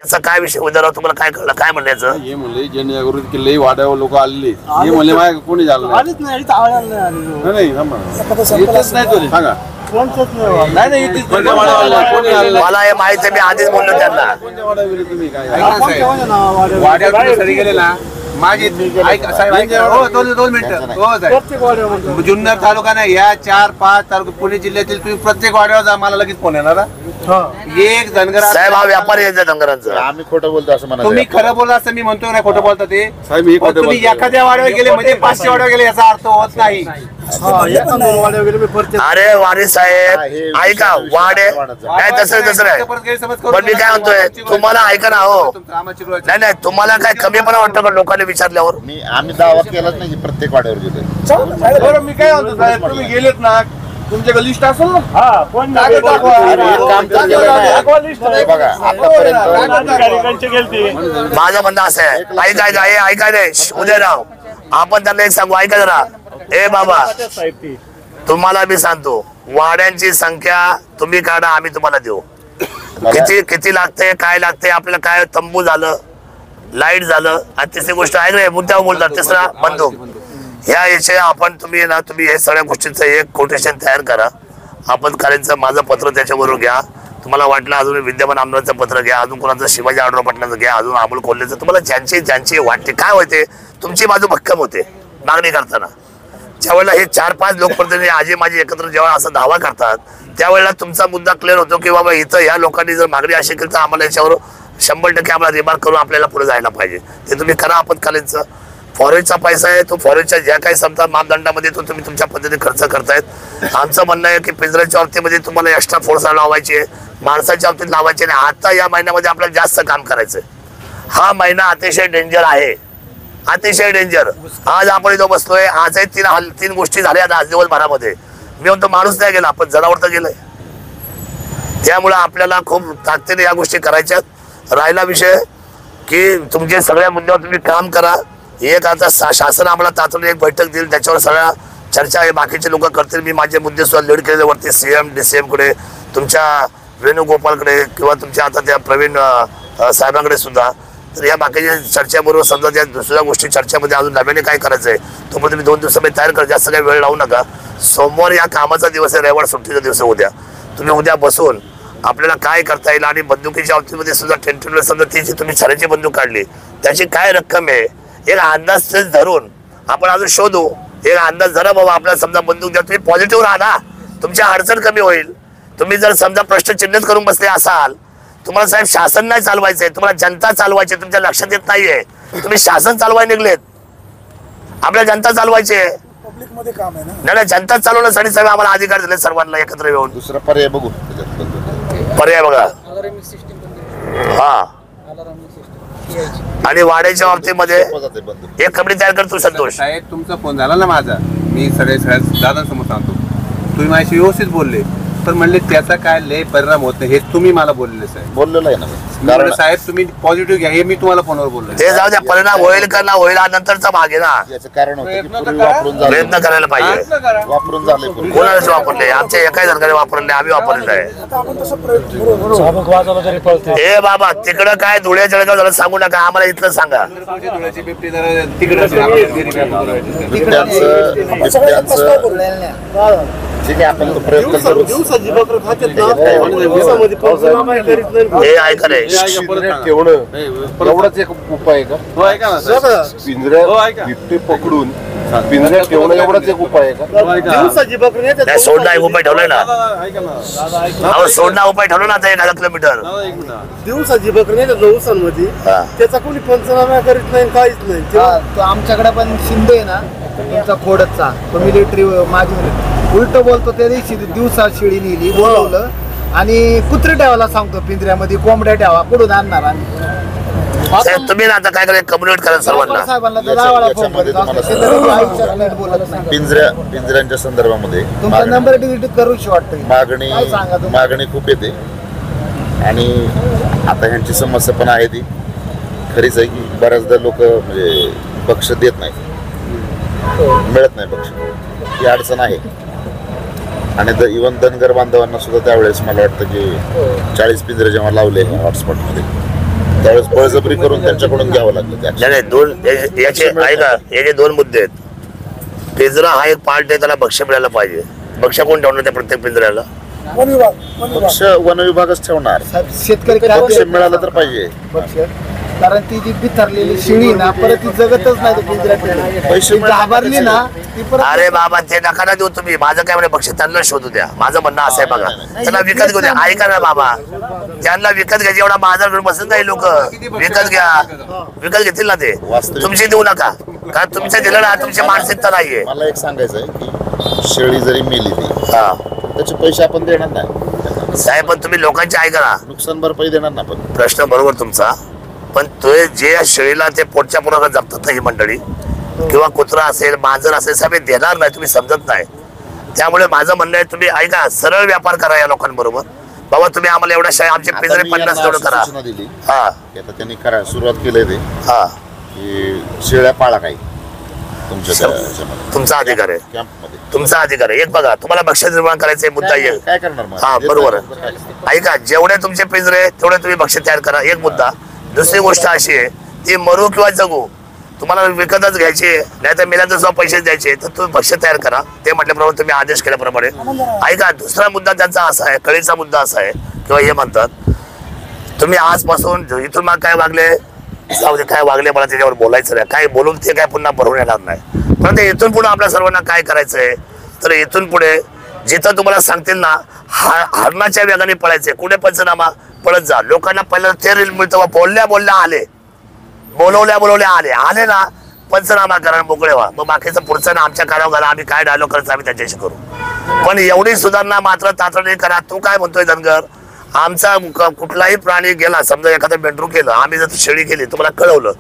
याचा काय विषय उद्या तुम्हाला काय कळलं काय म्हणायचं हे म्हणले जनजागृती केली वाड्यावर लोक आलेले हे म्हणले माझ्या कोणी झालं नाही सांगा मला हे माहिती आहे मी आधीच बोललो त्यांना गेले ना माझी 2 मिनिटं जुन्नर तालुका नाही या 4-5 तालुका पुणे जिल्ह्यातील तुम्ही प्रत्येक वाड्यावर जा मला लगेच फोन येणार एक धनगर साहेब हा व्यापारी आहे धनगरांचा आम्ही खोटं बोलतो असं म्हणा तुम्ही खरं बोला असं मी म्हणतो नाही खोटं बोलता ते तुम्ही एखाद्या वाड्यावर गेले म्हणजे 500 वाड्यावर गेले याचा अर्थ होत नाही अरे वाणी साहेब ऐका वाडे काय तसं आहे पण मी काय म्हणतोय तुम्हाला ऐका ना हो नाही तुम्हाला काय कमीपणा वाटतं का लोकांनी विचारल्यावर आम्ही दावा केलाच नाही प्रत्येक वाड्यावर गेलो मी काय म्हणतो साहेब तुम्ही गेलेत ना तुमच्याकडे लिस्ट असेल ना माझं म्हणणं असं आहे ऐका रे उदयराव आपण त्यांना एक सांगू ऐका जरा ए बाबा तुम्हाला मी सांगतो वाड्यांची संख्या तुम्ही काढा आम्ही तुम्हाला देऊ किती लागते काय लागते आपल्याला काय तंबू झालं लाईट झालं आणि तिसरी गोष्ट आहे रे मुद्द्यावर बोलतात तिसरा बंदूक ह्या याचे आपण तुम्ही ना तुम्ही हे सगळ्या गोष्टींचं एक कोटेशन तयार करा आपण कालेंचं माझं पत्र त्याच्याबरोबर घ्या तुम्हाला वाटलं अजून विद्यमान आमदारांचं पत्र घ्या अजून कोणाचं शिवाजी आढळराव पाटलांचं घ्या अजून अमोल कोल्हेचं तुम्हाला ज्यांची वाटते काय होते तुमची बाजू भक्कम होते मागणी करताना ज्यावेळेला हे 4-5 लोकप्रतिनिधी आजी माझी एकत्र जेव्हा असा दावा करतात त्यावेळेला तुमचा मुद्दा क्लिअर होतो की बाबा इथं या लोकांनी जर मागणी अशी केली तर आम्हाला याच्यावर 100% आम्हाला रिमार्क करून आपल्याला पुढे जायला पाहिजे ते तुम्ही करा आपत्कालीनचं फॉरेस्टचा पैसा आहे तो फॉरेस्टच्या ज्या काही समजा मापदंडामध्ये तो तुम्ही तुमच्या पद्धतीने खर्च करतायत आमचं म्हणणं आहे की पिंजऱ्याच्या बाबतीमध्ये तुम्हाला एक्स्ट्रा फोर्स लावायची आहे माणसाच्या बाबतीत लावायची आणि आता या महिन्यामध्ये आपल्याला जास्त काम करायचंय हा महिना अतिशय डेंजर आहे अतिशय डेंजर आज आपण इथं बसलोय आजही 3 गोष्टी झाल्या आज दिवसभरामध्ये मी म्हणतो माणूस नाही गेला पण जनावर तर गेलंय त्यामुळे आपल्याला खूप ताकदीने या गोष्टी करायच्यात राहिला विषय की तुमच्या सगळ्या मुद्द्यावर तुम्ही काम करा एक आता शासन आम्हाला तातडीने एक बैठक देईल त्याच्यावर सगळ्या चर्चा हे बाकीचे लोक करतील मी माझे मुद्दे सुद्धा लीड केलेले वरती CM DCM कडे तुमच्या वेणुगोपालकडे किंवा तुमच्या आता त्या प्रवीण साहेबांकडे सुद्धा तर या बाकीच्या चर्चेबरोबर समजा त्या दुसऱ्या गोष्टी चर्चेमध्ये अजून नव्याने काय करायचंय तोपर्यंत तुम्ही 2 दिवसामध्ये तयार करा जास्त काही वेळ लावू नका सोमवार या कामाचा दिवस आहे रविवार सुट्टीचा दिवस उद्या तुम्ही उद्या बसून आपल्याला काय करता येईल आणि बंदुकीच्या बाबतीमध्ये सुद्धा टेंटेटिव्ह समजा ती जी तुम्ही छाण्याची बंदूक काढली त्याची काय रक्कम आहे एक अंदाज धरून आपण अजून शोधू एक अंदाज धरा बाबा आपल्याला समजा बंदूक द्या तुम्ही पॉझिटिव्ह राहा ना तुमच्या अडचण कमी होईल तुम्ही जर समजा प्रश्न चिन्हित करून बसले असाल तुम्हाला साहेब शासन नाही चालवायचंय तुम्हाला जनता चालवायची तुमच्या लक्षात येत नाहीये तुम्ही शासन चालवाय निघलेत आपल्याला जनता चालवायची आहे पब्लिक मध्ये काम आहे ना नाही जनता चालवण्यासाठी सगळं आम्हाला अधिकार दिले सर्वांना एकत्र येऊन दुसरा पर्याय बघू पर्याय बघा हा आणि वाड्याच्या बाबतीमध्ये एक कंपनी तयार करतो संतोष साहेब तुमचा फोन झाला ना माझा मी सगळ्या दादांसमोर सांगतो तुम्ही माझ्याशी व्यवस्थित बोलले पण म्हणले त्याचा काय लय परिणाम होत नाही हे तुम्ही मला बोलले साहेब बोललेलं आहे ना साहेब तुम्ही पॉझिटिव्ह घ्या हे मी तुम्हाला फोनवर बोललो ते जाऊ द्या परिणाम होईल का ना होईल हा नंतरचा भाग आहे ना याचं कारण होतं प्रयत्न करायला पाहिजे वापरून झाले कोणालाच वापरले आमच्या एकाही जणांनी वापरले आम्ही वापरलेलं आहे हे बाबा तिकडं काय धुळे जळगाव झालं सांगू नका आम्हाला इथलं सांगा ठीक आहे आपण तो प्रयत्न करू हे ऐका रे एवढाच एक उपाय आहे का पिंजऱ्यात बिबटे पकडून पिंजऱ्यात ठेवणं एवढाच एक उपाय आहे का सोडणा एक उपाय ठेवलाय ना सोडणा उपाय ठेवला ना आता 1000 किलोमीटर दिवसाची बकरी नाही ऊसांमध्ये त्याचा कोणी पंचनामा करीत नाही काहीच नाही आमच्याकडे पण शिंदे आहे ना तुमचा खोडचा तो मिलिटरी माझी उलट बोलतो त्या दिवशी दिवसा शिळी नेली बोलवलं आणि कुत्रे ठेवायला सांगतो पिंजऱ्यामध्ये कोंबड्या ठेवा कुठून आणणार आम्ही तुम्ही ना आता काय करायचं कम्युनिकेट करा सर्वांना पिंजऱ्यांच्या संदर्भामध्ये तुमचा नंबर डिलीट करूशी वाटतं मागणी खूप येते आणि आता ह्यांची समस्या पण आहे ती खरीच आहे की बऱ्याचदा लोक म्हणजे बक्ष देत नाही मिळत नाही बक्ष ही अडचण आहे आणि इव्हन धनगर बांधवांना सुद्धा त्यावेळेस मला वाटतं की 40 पिंजरे जेव्हा लावले हॉटस्पॉटमध्ये त्यावेळेस बळजबरी करून त्यांच्याकडून घ्यावं लागलं त्या. नाही दोन याचे ऐका, याचे दोन मुद्दे आहेत. पिंजरा हा एक पार्ट आहे, त्याला भक्ष्य मिळायला पाहिजे. भक्ष्य कोण ठेवणार त्या प्रत्येक पिंजऱ्याला? पक्ष वन विभागच ठेवणार. शेतकरी पक्ष मिळालं तर पाहिजे. पक्ष कारण ती जी बिथरलेली शिळी ना परत ती जगतच नाही ते पिंजऱ्यात. पैसे घाबरली ना ती परत. अरे बाबा ते नका ना देऊ तुम्ही. माझं काय म्हणे पक्ष त्यांना शोधू द्या. माझं म्हणणं असं आहे बघा, त्यांना विकत घेऊ द्या. ऐका ना बाबा, त्यांना विकत घ्यायची एवढा बाजार घेऊन बसत नाही लोक. विकत घ्या, विकत घेतील ना ते. तुमची देऊ नका, कारण तुमच्या दिलं ना तुमची मानसिकता नाहीये. मला एक सांगायचं आहे की शेळी जरी मेली ती हा त्याचे पैसे आपण देणार नाही साहेब, पण तुम्ही लोकांची ऐका ना. नुकसान भरपाई देणार ना. पण प्रश्न बरोबर तुमचा, पण ते जे शेळीला ते पोटच्या पुराला जपतात ना ही मंडळी, किंवा कुत्रा असेल मांजर असेल साहेब, हे देणार नाही. तुम्ही समजत नाही. त्यामुळे माझं म्हणणं आहे तुम्ही ऐका, सरळ व्यापार करा या लोकांबरोबर. बाबा तुम्ही आम्हाला एवढ्या शाळा आमचे पिंजरे आता मी 50 यांना तेवढं करा. सूचना दिली हा की आता त्यांनी सुरुवात केली ते हा की शेळ्या पाळा काही तुमच्या त्या ह्याच्यामध्ये, तुमचा अधिकार आहे, कॅम्पमध्ये. तुमचा अधिकार आहे. एक बघा, तुम्हाला भक्ष्य निर्माण करायचे मुद्दा येईल. काय करणार मग? हा देत बरोबर नाही तर काय करणार? ऐका, जेवढे तुमचे पिंजरे तेवढे तुम्ही भक्ष्य तयार करा, एक मुद्दा. दुसरी गोष्ट अशी आहे, ती मरू किंवा जगू तुम्हाला विकतच घ्यायची, नाही तर मिळालं सुद्धा पैसे द्यायचे, तर तुम्ही भक्ष्य तयार करा. ते म्हटल्याप्रमाणे तुम्ही आदेश केल्याप्रमाणे. ऐका, दुसरा मुद्दा त्यांचा असा आहे, कळीचा मुद्दा असा आहे, किंवा हे म्हणतात तुम्ही आजपासून इथून मग काय वागले जाऊ दे, काय वागले मला त्याच्यावर बोलायचं नाही. काय बोलून ते काय पुन्हा भरून येणार नाही. पण ते इथून पुढे आपल्या सर्वांना काय करायचंय, तर इथून पुढे जिथं तुम्हाला सांगतील ना हरणाच्या वेगाने पळायचे, कुठे पंचनामा पळत जा. लोकांना पहिलं ते रील मिळतं, बोलल्या बोलल्या आले, बोलवल्या आले ना पंचनामा करा, मोकळे व्हा. मग बाकीचं पुढचं ना आमच्या कानावर घाला, आम्ही काय डायलॉग करायचं आम्ही त्याच्याशी करू. पण एवढी सुधारणा मात्र तातडीने करा. तू काय म्हणतोय धनगर, आमचा कुठलाही प्राणी गेला, समजा एखादं मेंढरू केलं, आम्ही जर शेळी केली तुम्हाला कळवलं,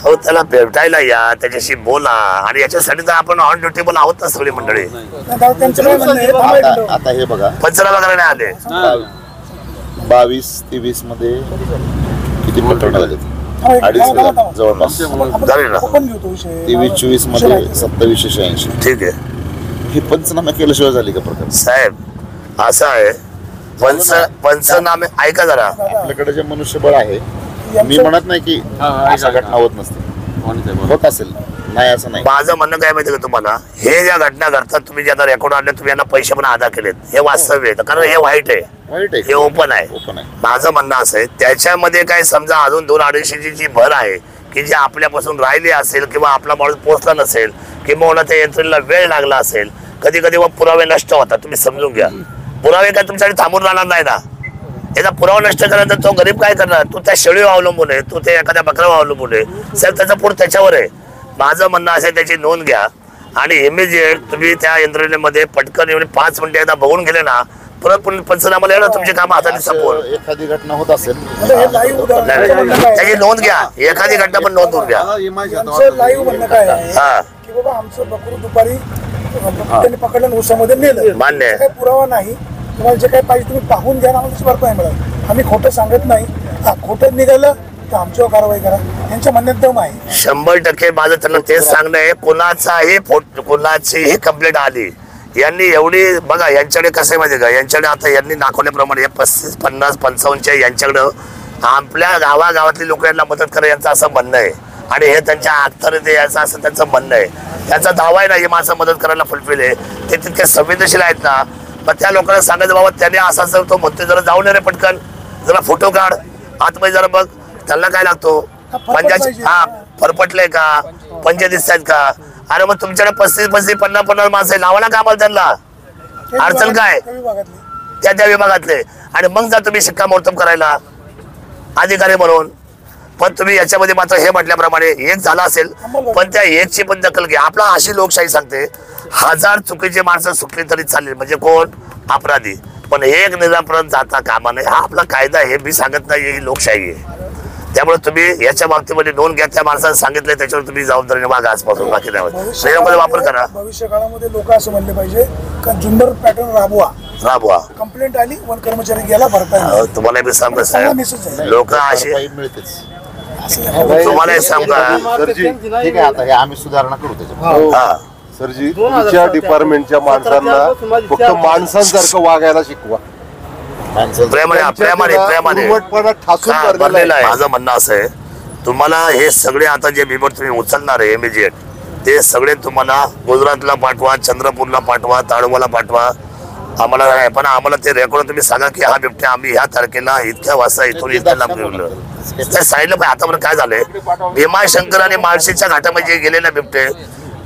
हो त्याला भेटायला या, त्याच्याशी बोला. आणि याच्यासाठी तर आपण ऑन ड्युटेबल आहोत ना सगळी मंडळी. आता हे बघा, पंचनामा करायला आले. 22-23 मध्ये किती प्रकरण झाले? 2,500 जवळपास. झाले ना? 23-24 मध्ये 2786. ठीक आहे हे पंचनामा केल्याशिवाय झाली का प्रकार? साहेब, असं आहे पंचनामे. ऐका जरा, आपल्याकडे जे मनुष्यबळ आहे, मी म्हणत नाही की अशा घटना होत नसते, होत असेल, नाही असं नाही. माझं म्हणणं काय माहिती का तुम्हाला, हे ज्या घटना घडतात, तुम्ही जे आता रेकॉर्ड आणले, तुम्ही यांना पैसे पण अदा केलेत, हे वास्तव आहे. कारण हे वाईट आहे, वाईट हे आहे, ओपन आहे. ओपन आहे. माझं म्हणणं असं आहे, त्याच्यामध्ये काय समजा अजून 200-250ची जी भर आहे की जी आपल्यापासून राहिली असेल, किंवा आपला माणूस पोहोचला नसेल, किंवा त्या यंत्रणेला वेळ लागला असेल, कधी कधी पुरावे नष्ट होतात. तुम्ही समजून घ्या, पुरावे काय तुमच्याकडे थांबून राहणार नाही ना. याचा पुरावा नष्ट केल्यानंतर तो गरीब काय करणार? तू त्या शेळीवर अवलंबून आहे, तू ते एखाद्या बकऱ्यावर अवलंबून आहे, साहेब त्याचा पोट त्याच्यावर आहे. माझं म्हणणं असं आहे, त्याची नोंद घ्या आणि इमिजिएट तुम्ही त्या यंत्रणेमध्ये पटकन येऊन 5 मिनिटं एकदा बघून गेले ना, परत पंचनामाला येणार तुमची कामं हाताने संपवून. एखादी घटना होत असेल त्याची नोंद घ्या, एखादी घटना पण नोंदवून घ्या. लाईव्ह म्हणणं काय आहे हा की बाबा आमचं बकरू दुपारी त्यांनी पकडलं ऊसामध्ये नेलं, मान्य आहे. काही पुरावा नाही, तुम्हाला जे काही पाहिजे तुम्ही पाहून घ्या, आम्हाला त्याची भरपाई मिळेल. आम्ही खोटं सांगत नाही. खोटं निघालं तर आमच्यावर कारवाई करा, त्यांच्या म्हणण्यात दम आहे. 100% माझं त्यांना तेच सांगणं आहे. कोणाचीही कंप्लेंट आली, यांनी एवढी बघा, यांच्याकडे कसं आहे माहिती का, यांच्याकडे आता यांनी दाखवल्याप्रमाणे 35, 50, 55 यांच्याकडं आपल्या गावागावातली लोक यांना मदत करा यांचं असं म्हणणं आहे. आणि हे त्यांच्या अख्तर याचं असं त्यांचं म्हणणं आहे. त्यांचा दावा आहे ना, हे माणसं मदत करायला फुलफिल आहे, ते तितके संवेदनशील आहेत ना. मग त्या लोकांना सांगायचं बाबा त्याने असा तो म्हणतोय, जरा जाऊन रे पटकन, जरा फोटो काढ, आतमध्ये जरा बघ, त्यांना काय लागतो पंजाची, हा फरफटलंय का, पंजे दिसत आहेत का? अरे मग तुमच्याकडे 35, 50 माणसं लावा ना कामाला, त्यांना अडचण काय त्या विभागातले. आणि मग जा तुम्ही शिक्कामोर्तब करायला अधिकारी म्हणून. पण तुम्ही याच्यामध्ये मात्र हे म्हटल्याप्रमाणे एक झाला असेल, पण त्या एकची पण दखल घ्या. आपला अशी लोकशाही सांगते, 1000 चुकीची माणसं सुटली तरी चालेल, म्हणजे कोण अपराधी, पण एक निरापराध जाता कामा नये. हा आपला कायदा आहे, मी सांगत नाही, ही लोकशाही आहे. त्यामुळे तुम्ही याच्या बाबतीमध्ये नोंद घ्या, त्या माणसाने सांगितलंय त्याच्यावर तुम्ही जबाबदारीने वागा आजपासून. बाकी त्यामध्ये वापर करा. भविष्य काळामध्ये लोक असं म्हणले पाहिजे का जुन्नर पॅटर्न राबवा. कंप्लेंट आली, वन कर्मचारी गेला, भरपाई. तुम्हाला मी सांगतो साहेब, लोक अशी मिळतेच. तुम्हाला सांगा सरजी, ठीक आहे, आता हे आम्ही सुधारणा करू त्याच्यात. हा सरजी, तुमच्या डिपार्टमेंटच्या माणसांना फक्त माणसांसारखं वागायला शिकवा. माणसाचं प्रेमाने उर्मटपणा ठासून का भरलेला भरलेला आहे. आहे. माझं म्हणणं असं आहे, तुम्हाला हे सगळे आता जे बिबट तुम्ही उचलणार आहे इमिजिएट, ते सगळे तुम्हाला गुजरातला पाठवा, चंद्रपूरला पाठवा, ताडोबाला पाठवा, आम्हाला नाही. पण आम्हाला ते रेकॉर्ड तुम्ही सांगा की हा बिबट्या आम्ही ह्या तारखेला इतक्या वाजता इथून इतक्या लांब घेऊन त्या साईडला. पण आतापर्यंत काय झालंय, भीमाशंकर आणि माळशेच्या घाटामध्ये गेलेले बिबटे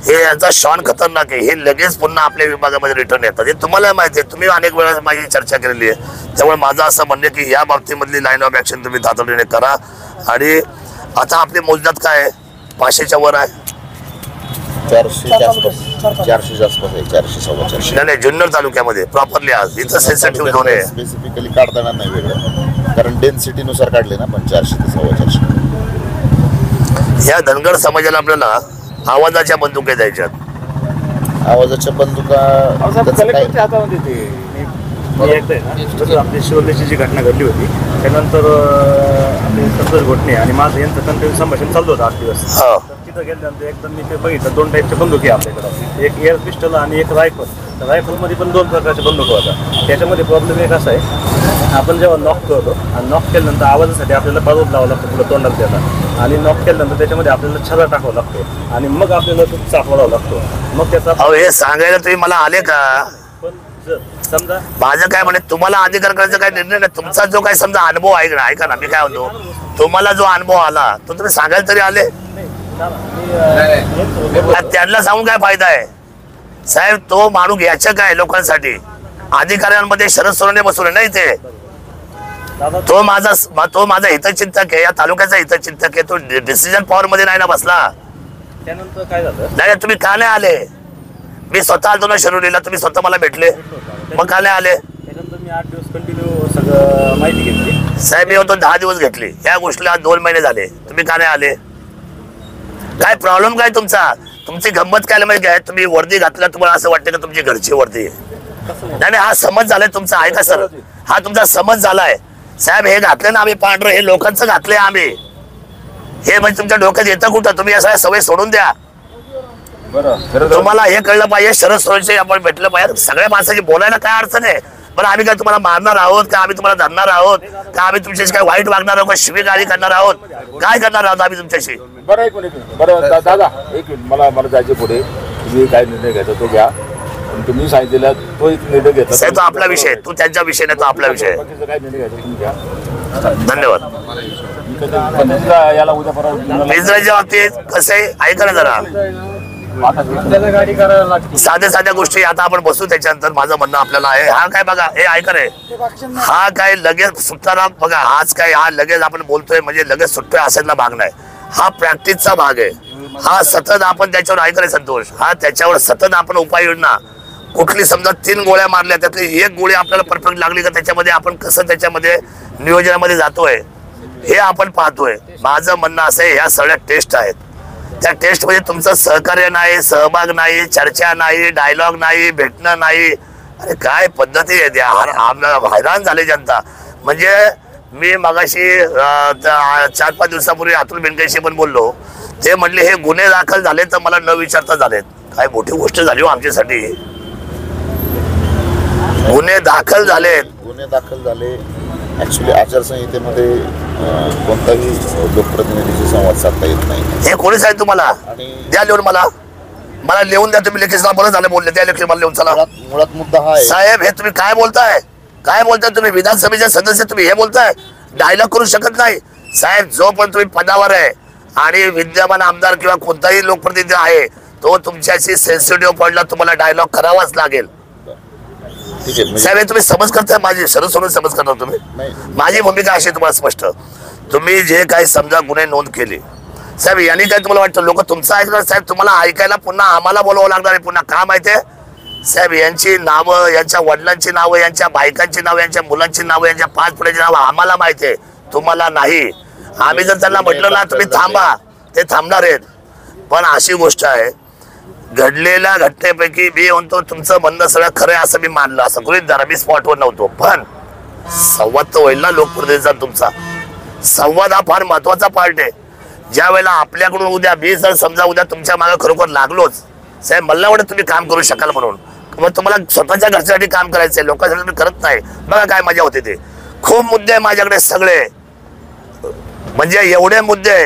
हे यांचा शॉन खतरनाक आहे, हे लगेच पुन्हा आपल्या विभागामध्ये रिटर्न येतात. हे तुम्हाला माहिती आहे, तुम्ही अनेक वेळा माझी चर्चा केलेली आहे. त्यामुळे माझं असं म्हणणं आहे की या बाबतीमधली लाईन ऑफ ऍक्शन तुम्ही तातडीने करा. आणि आता आपली मोजदात काय आहे, 500च्या वर आहे. 400च्या आसपास, 400च्या आसपास आहे, 400 सव्वा 400. नाही जुन्नर तालुक्यामध्ये प्रॉपरली आज इथं सेन्सिटिव्ह झोन आहे. स्पेसिफिकली काढता येणार नाही वेगळं, कारण डेन्सिटी नुसार काढले ना. पण 400 ते सव्वा 400. ह्या धनगर समाजाला आपल्याला आवाजाच्या बंदुका द्यायच्यात. आवाजाच्या बंदुका त्याचं काय? कलेक्टरच्या हातामध्ये ते मी एकदा आहे ना, जसं आपली शिवलेची जी घटना घडली होती त्यानंतर आपले संतोष घोटणे आणि माझं यांचं कंटिन्यू संभाषण चालू होतं 8 दिवस. हा. तर तिथं गेल्यानंतर एकदम मी ते बघितलं 2 टाईपचे बंदूक आहे आपल्याकडं, एक एअर पिस्टल आणि एक रायफल. तर रायफलमध्ये पण 2 प्रकारचे बंदूक होता. त्याच्यामध्ये प्रॉब्लेम एक असा आहे, आपण जेव्हा नॉक करतो आणि नॉक केल्यानंतर आवाजासाठी आपल्याला बाजूत लावावं लागतं पुढं तोंडात त्याला, आणि नॉक केल्यानंतर त्याच्यामध्ये आपल्याला छरा टाकावा लागतो आणि मग आपल्याला तो चापवावा लागतो. मग त्याचा अहो हे सांगायला तुम्ही मला आले का? पण जर समजा माझं काय म्हणे, तुम्हाला अधिकार करायचा काय निर्णय नाही. तुमचा जो काही समजा अनुभव आहे ना, ऐका ना मी काय म्हणतो, तुम्हाला जो अनुभव आला तो तुम्ही सांगायला तरी आले. त्यांना सांगून काय फायदा आहे साहेब? तो माणूस याच्या काय लोकांसाठी अधिकाऱ्यांमध्ये शरद सोनवणे बसवले नाही ते. तो माझा हितचिंतक आहे, या तालुक्याचा हितचिंतक आहे. तो डिसिजन पॉवर मध्ये नाही ना बसला. त्यानंतर काय झालं, नाही तुम्ही का नाही आले? मी स्वतः आलो ना शिरोलीला, तुम्ही स्वतः मला भेटले, मग का नाही आले? त्यानंतर मी 8 दिवस कंटिन्यू सगळं माहिती घेतली. साहेब मी होतो 10 दिवस घेतली, या गोष्टीला 2 महिने झाले, तुम्ही का नाही आले? काय प्रॉब्लेम काय तुमचा? तुमची गंमत काय माहिती आहे, तुम्ही वर्दी घातला, तुम्हाला असं वाटतं का तुमची घरची वर्दी आहे? नाही हा समज झालाय तुमचा, आहे का सर? हा तुमचा समज झालाय साहेब. हे घातले ना आम्ही पांढरं, हे लोकांचं घातलंय आम्ही. हे म्हणजे तुमच्या डोक्यात येतं कुठं? तुम्ही या सगळ्या सवय सोडून द्या. तुम्हाला हे कळलं पाहिजे, शरद सोनवणे आपण भेटलं पाहिजे. सगळ्या माणसाची बोलायला काय अडचण आहे? पण आम्ही काय तुम्हाला मारणार आहोत का? आम्ही तुम्हाला धरणार आहोत का? आम्ही तुमच्याशी काय वाईट वागणार आहोत का? शिवीगाळी करणार आहोत? काय करणार आहोत आम्ही तुमच्याशी? बरं एक मिनिट, बरं दादा एक मिनिट, मला जायचे पुढे. तुम्ही काय निर्णय घ्यायचा तो घ्या, पण तुम्ही सांगितलेला तो एक निर्णय घेतला साहेब तो आपला विषय, तू त्यांच्या विषय नाही, तो आपला विषय. बाकीचं काय निर्णय घ्यायचा तुम्ही घ्या. धन्यवाद. पण याला उद्या परवा मित्राच्या बाबतीत कसं आहे, ऐका ना जरा. गाडी करायला लागते. साध्या गोष्टी आता आपण बसू त्याच्यानंतर. माझं म्हणणं आपल्याला आहे, हा काय बघा, हे ऐका रे, हा काय लगेच सुटताना बघा, हाच काय हा लगेच आपण बोलतोय म्हणजे लगेच सुटतोय असायला भाग नाही. हा प्रॅक्टिसचा भाग आहे. हा सतत आपण त्याच्यावर, ऐका रे संतोष, हा त्याच्यावर सतत आपण उपाययोजना, कुठली समजा 3 गोळ्या मारल्या त्यातली 1 गोळी आपल्याला परफेक्ट लागली का, त्याच्यामध्ये आपण कसं त्याच्यामध्ये नियोजनामध्ये जातोय हे आपण पाहतोय. माझं म्हणणं असं आहे, ह्या सगळ्या टेस्ट आहेत. त्या टेस्ट मध्ये तुमचं सहकार्य नाही, सहभाग नाही, चर्चा नाही, डायलॉग नाही, भेटणं नाही. अरे काय पद्धती आहे त्या? हैराण झाले जनता. म्हणजे मी मगाशी 4-5 दिवसापूर्वी अतुल बेनकेशी पण बोललो, ते म्हणले हे गुन्हे दाखल झाले तर मला न विचारता झालेत. काय मोठी गोष्ट झाली हो आमच्यासाठी. गुन्हे दाखल झाले. ऍक्च्युली आचारसंहितेमध्ये कोणताही लोकप्रतिनिधीशी संवाद साधता येत नाही. हे कोणी सांगितलं तुम्हाला? द्या लिहून, मला लिहून द्या. तुम्ही लेखीच बरं झालं बोलले, त्या लेखी मला लिहून. चला मुळात मुद्दा हा आहे साहेब, हे तुम्ही काय बोलताय? तुम्ही विधानसभेचे सदस्य, तुम्ही हे बोलताय? डायलॉग करू शकत नाही साहेब. जो पण तुम्ही पदावर आहे आणि विद्यमान आमदार किंवा कोणताही लोकप्रतिनिधी आहे, तो तुमच्याशी सेन्सिटिव्ह पॉईंटला तुम्हाला डायलॉग करावाच लागेल. ठीक आहे. साहेब हे तुम्ही समज करताय माझी, शरद सोडून समज करता तुम्ही. माझी भूमिका अशी तुम्हाला स्पष्ट, तुम्ही जे काही समजा गुन्हे नोंद केले साहेब, यांनी काय तुम्हाला वाटतं लोक तुमचं ऐकणार? साहेब तुम्हाला ऐकायला पुन्हा आम्हाला बोलावं लागणार आहे. पुन्हा का माहितीये साहेब, यांची नावं, यांच्या वडिलांची नावं, यांच्या बायकांची नावं, यांच्या मुलांची नावं, यांच्या 5 पिढ्यांची नावं आम्हाला माहिती आहे, तुम्हाला नाही. आम्ही जर त्यांना म्हटलं ना तुम्ही थांबा, ते थांबणार आहेत. पण अशी गोष्ट आहे, घडलेल्या घटनेपैकी मी म्हणतो तुमचं म्हणणं सगळं खरं आहे असं मी मानलं, असं गृहीत धरा. मी स्पॉटवर नव्हतो, पण संवाद तर होईल ना लोकप्रतिनिधीचा. तुमचा संवाद हा फार महत्वाचा पार्ट आहे. ज्या वेळेला आपल्याकडून उद्या मी जर समजा उद्या तुमच्या मागे खरोखर लागलोच साहेब, मला वाटत तुम्ही काम करू शकाल म्हणून, मग तुम्हाला स्वतःच्या घरच्यासाठी काम करायचंय, लोकांसाठी तुम्ही करत नाही. बघा काय मजा होते ते. खूप मुद्दे आहे माझ्याकडे सगळे, म्हणजे एवढे मुद्दे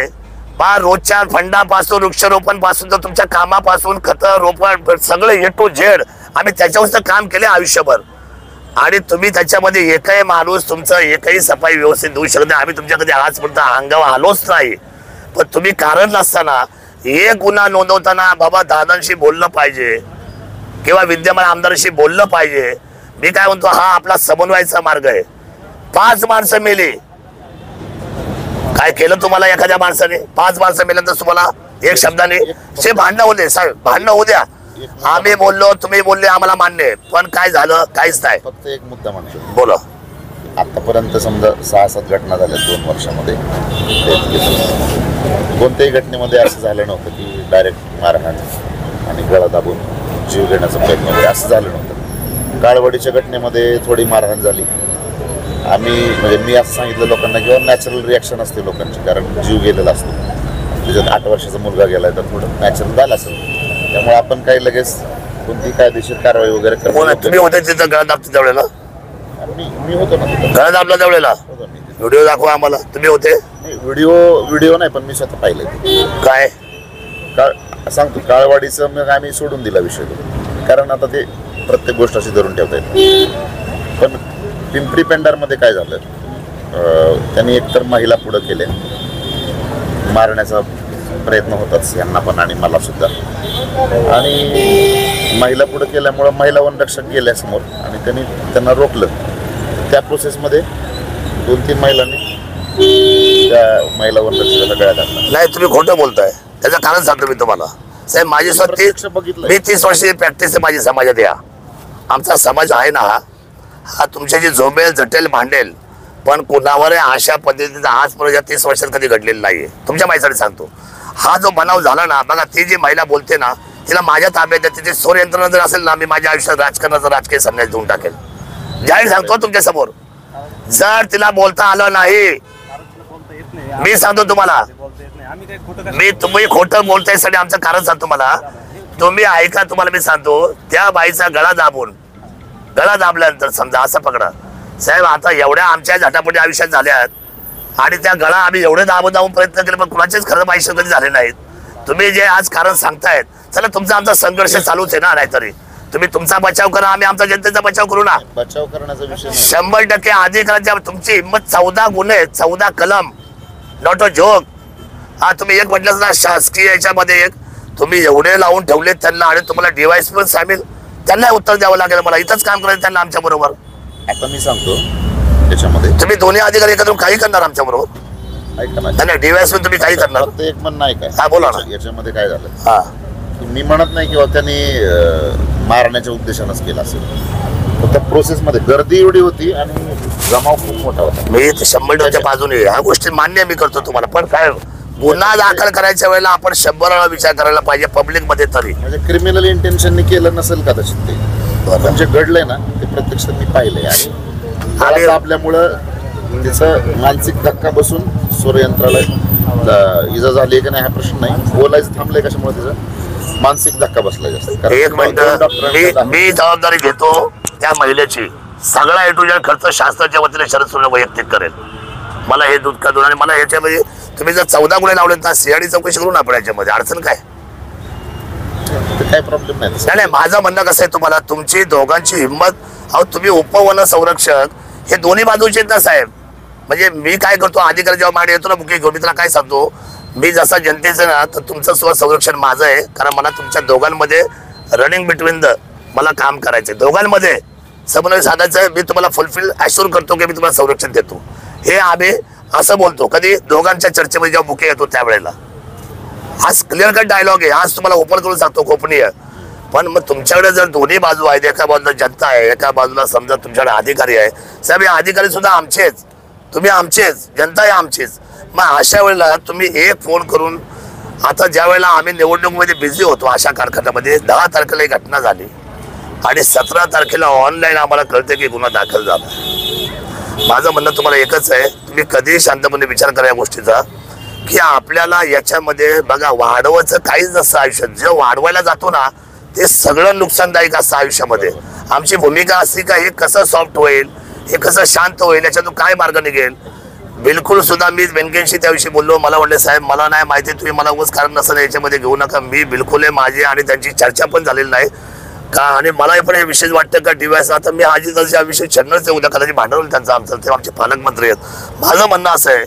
पहा, रोजच्या फंडापासून वृक्षारोपण पासून तर तुमच्या कामापासून खत रोपण सगळे ए टू झेड आम्ही त्याच्यावर काम केले आयुष्यभर. आणि तुम्ही त्याच्यामध्ये एकही माणूस तुमचं एकही सफाई व्यवस्थित देऊ शकत नाही. आम्ही तुमच्याकडे आजपर्यंत अंगावर आलोच नाही. पण तुम्ही कारण नसताना एक गुन्हा नोंदवताना बाबा दादांशी बोललं पाहिजे किंवा विद्यमान आमदारांशी बोललं पाहिजे. मी काय म्हणतो, हा आपला समन्वयाचा मार्ग आहे. 5 माणसं मेली, काय केलं तुम्हाला एखाद्या माणसाने? 5 माणसं मेल्यानंतर तुम्हाला एक शब्दाने ते भांडणं होते साहेब, भांडणं होऊ द्या. आम्ही बोललो, तुम्ही बोलले, आम्हाला मान्य आहे. पण काय झालं? काहीच नाही. फक्त एक मुद्दा म्हणतो, बोला. आतापर्यंत समजा 6-7 घटना झाल्या 2 वर्षामध्ये. कोणत्याही घटनेमध्ये असं झालं नव्हतं की डायरेक्ट मारहाण आणि गळा दाबून जीव घेण्याचा प्रयत्न वगैरे असं झालं नव्हतं. काळवडीच्या घटनेमध्ये थोडी मारहाण झाली. म्हणजे मी असं सांगितलं लोकांना किंवा नॅचरल रिॲक्शन असते लोकांची, कारण जीव गेलेला असतो. त्याच्यात 8 वर्षाचा मुलगा गेलाय तर थोडं नॅचरल झालं असेल. त्यामुळे आपण काही लगेच कोणती कायदेशीर कारवाई वगैरे तुम्ही होते तिथं गळा दाबते त्यावेळेला? मी होतो ना तिथं. गळा दाबला त्यावेळेला? होतो मी. व्हिडिओ दाखवा आम्हाला. तुम्ही होते? व्हिडिओ नाही, पण मी स्वतः पाहिलं. काय सांगतो, काळवाडीचं मग आम्ही सोडून दिला विषय तो, कारण आता ते प्रत्येक गोष्ट अशी धरून ठेवता येत. पण पिंपरी पेंडारमध्ये काय झालं, त्यांनी एकतर महिला पुढं केल्या, मारण्याचा प्रयत्न होताच यांना पण आणि मला सुद्धा. आणि महिला पुढं केल्यामुळं महिला वनरक्षक गेल्या समोर आणि त्यांना रोखलं. त्या प्रोसेसमध्ये 2-3 महिलांनी त्या महिला वनरक्षकाला गळ्यात घातला. नाही, तुम्ही खोटं बोलताय. त्याचं कारण सांगतो मी तुम्हाला साहेब. माझी स्वतः बघितलं, मी 30 वर्षाची प्रॅक्टिस आहे माझी समाजात. या आमचा समाज आहे ना, हा तुमच्याशी झोंबेल, झटेल, भांडेल, पण कुणावर अशा पद्धतीचा आजपर्यंत 30 वर्षात कधी घडलेलं नाहीये. तुमच्या माहितीसाठी सांगतो, हा जो बनाव झाला ना, बघा ती जी महिला बोलते ना, तिला माझ्या ताब्यात तिथे सोर यंत्रणा जर असेल ना, मी माझ्या आयुष्यात राजकारणाचा राजकीय संन्यास देऊन टाकेल. जाहीर सांगतो तुमच्या समोर. जर तिला बोलता आलं नाही, मी सांगतो तुम्हाला, तुम्ही खोटं बोलतायसाठी आमचं कारण सांगतो मला. तुम्ही ऐका, तुम्हाला मी सांगतो, त्या बाईचा गळा दाबल्यानंतर समजा असं पकडा साहेब, आता एवढ्या आमच्या झटापटी आयुष्यात झाल्यात आणि त्या गळा आम्ही एवढे दाबून प्रयत्न केले, पण कुणाचेच खरं आयुष्य कधी झाले नाहीत. तुम्ही जे आज कारण सांगतायत, चला तुमचा आमचा संघर्ष चालूच आहे ना. नाहीतरी तुम्ही तुमचा बचाव करा, आम्ही आमचा जनतेचा बचाव करू ना. बचाव करण्याचा विषय 100% अधिकारांच्या तुमची हिंमत. 14 गुन्हे, 14 कलम, नॉट अ जोक. हा तुम्ही एक म्हटलं ना, शासकीय याच्यामध्ये एक तुम्ही एवढे लावून ठेवले त्यांना, आणि तुम्हाला डिवाइस पण सामील, त्यांना उत्तर द्यावं लागेल. मला इथंच काम करायचं त्यांना आमच्या बरोबर. आता मी सांगतो त्याच्यामध्ये, तुम्ही दोन्ही अधिकारी एकत्र काही करणार आमच्या बरोबर? ऐका ना, नाही, डिवाइस पण तुम्ही काही करणार? फक्त एक म्हणणं आहे हा, बोला ना. याच्यामध्ये काय झालं, हा, मी म्हणत नाही किंवा त्यांनी मारण्याच्या उद्देशानंच केला असेल. फक्त प्रोसेसमध्ये गर्दी एवढी होती आणि जमाव खूप मोठा होता. मी 100% बाजूने ह्या गोष्टी मान्य मी करतो तुम्हाला. पण काय गुन्हा दाखल करायच्या वेळेला आपण 100 वेळा विचार करायला पाहिजे पब्लिक मध्ये तरी. म्हणजे क्रिमिनल इंटेन्शनने केलं नसेल कदाचित ते, पण जे घडलंय ना ते प्रत्यक्षात मी पाहिलंय. आणि आपल्यामुळं त्याचा मानसिक धक्का बसून सूर्ययंत्राला इजा झाली का नाही हा प्रश्न नाही. बोलायचं थांबलंय कशामुळे, त्याचा मानसिक धक्का बसलाय जास्त. एक मिनिट, मी जबाबदारी घेतो त्या महिलेची. सगळा A to Z खर्च शासनाच्या वतीने शरद सोनवणे वैयक्तिक करेल. मला हे दूध का दूध. आणि मला ह्याच्यामध्ये तुम्ही जर 14 गुन्हे लावलेत ना, सीआयडी चौकशी करून आपण याच्यामध्ये अडचण काय? काय प्रॉब्लेम नाही. नाही, माझं म्हणणं कसं आहे तुम्हाला, तुमची दोघांची हिंमत. अहो तुम्ही उपवन संरक्षक हे दोन्ही बाजूचे आहेत ना साहेब. म्हणजे मी काय करतो, अधिकारी जेव्हा मागे येतो ना बुकिंग घेऊन, मी त्याला काय सांगतो, मी जसा जनतेचं ना, तर तुमचं सुद्धा संरक्षण माझं आहे. कारण मला तुमच्या दोघांमध्ये रनिंग बिटवीन मला काम करायचंय, दोघांमध्ये समन्वय साधायचं आहे. मी तुम्हाला फुलफिल ॲश्युअर करतो की मी तुम्हाला संरक्षण देतो. हे आम्ही असं बोलतो कधी दोघांच्या चर्चेमध्ये जेव्हा बुकिंग येतो त्यावेळेला. आज क्लिअर कट डायलॉग आहे, आज तुम्हाला ओपन करून सांगतो गोपनीय. पण मग तुमच्याकडे जर दोन्ही बाजू आहेत, एका बाजूला जनता आहे, एका बाजूला समजा तुमच्याकडे अधिकारी आहे. साहेब हे अधिकारी सुद्धा आमचेच, तुम्ही आमचेच, जनता आहे आमचीच. मग अशा वेळेला तुम्ही एक फोन करून, आता ज्या वेळेला आम्ही निवडणुकीमध्ये बिझी होतो अशा कारखान्यामध्ये, 10 तारखेला एक घटना झाली आणि 17 तारखेला ऑनलाईन आम्हाला कळते की गुन्हा दाखल झाला. माझं म्हणणं तुम्हाला एकच आहे, तुम्ही कधी शांतपणे विचार करा या गोष्टीचा, की आपल्याला याच्यामध्ये बघा वाढवायचं काहीच नसतं आयुष्यात. जे वाढवायला जातो ना ते सगळं नुकसानदायक असतं आयुष्यामध्ये. आमची भूमिका असते का हे कसं सॉफ्ट होईल, हे कसं शांत होईल, याच्यातून काय मार्ग निघेल. बिलकुल सुद्धा मी बेनकेंशी त्याविषयी बोललो. मला म्हटले साहेब मला नाही माहिती, तुम्ही मला उगाच कारण नसतं याच्यामध्ये घेऊ नका. मी बिलकुल आहे, माझी आणि त्यांची चर्चा पण झालेली नाही का. आणि मला पण हे विशेष वाटतं का DYS आता मी आजी त्याच्या विषयी छंदच उद्या कदाचित भांडवल त्यांचं आमचं, ते आमचे पालकमंत्री आहेत. माझं म्हणणं असं आहे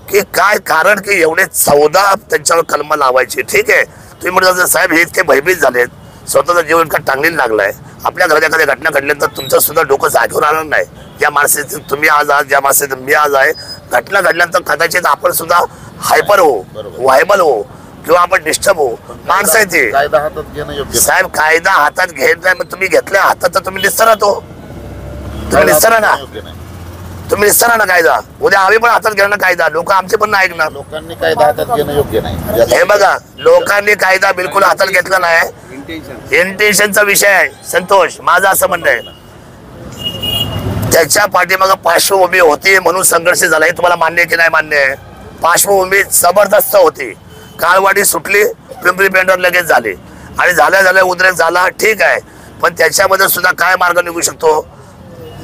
की काय कारण की एवढे 14 त्यांच्यावर कलम लावायची. ठीक आहे, तुम्ही म्हणता साहेब हे इतके भयभीत झालेत, स्वतःचा जीव इतका टांगलेला लागलाय, आपल्या घरात एखाद्या घटना घडल्यानंतर तुमचं सुद्धा डोकं जागेवर राहणार नाही. ज्या माणसाचे तुम्ही आज आहात, ज्या माणसाचे मी आज आहे, घटना घडल्यानंतर कदाचित आपण सुद्धा हायपर हो, व्हायबल हो किंवा आपण डिस्टर्ब हो. माणसं आहे ते. कायदा हातात घेणं योग्य साहेब कायदा हातात घेत नाही, मग तुम्ही घेतल्या हातात तर तुम्ही निस्तारा तो, तुम्ही निस्तारा ना, योग्य नाही. तुम्ही निस्तारा ना कायदा. उद्या आम्ही पण हातात घेणार कायदा, लोक आमचे पण नाही ऐकणार. लोकांनी कायदा हातात घेणं योग्य नाही. हे बघा, लोकांनी कायदा बिलकुल हातात घेतला नाही, इंटेन्शनचा विषय आहे. संतोष, माझं असं म्हणणं आहे त्याच्या पाठीमागं पार्श्वभूमी होती म्हणून संघर्ष झाला. हे तुम्हाला मान्य आहे की नाही मान्य आहे? पार्श्वभूमी जबरदस्त होती. काळवाडी सुटली, पिंपरी पेंढर लगेच झाली आणि झाल्या उद्रेक झाला, ठीक आहे. पण त्याच्यामध्ये सुद्धा काय मार्ग निघू शकतो?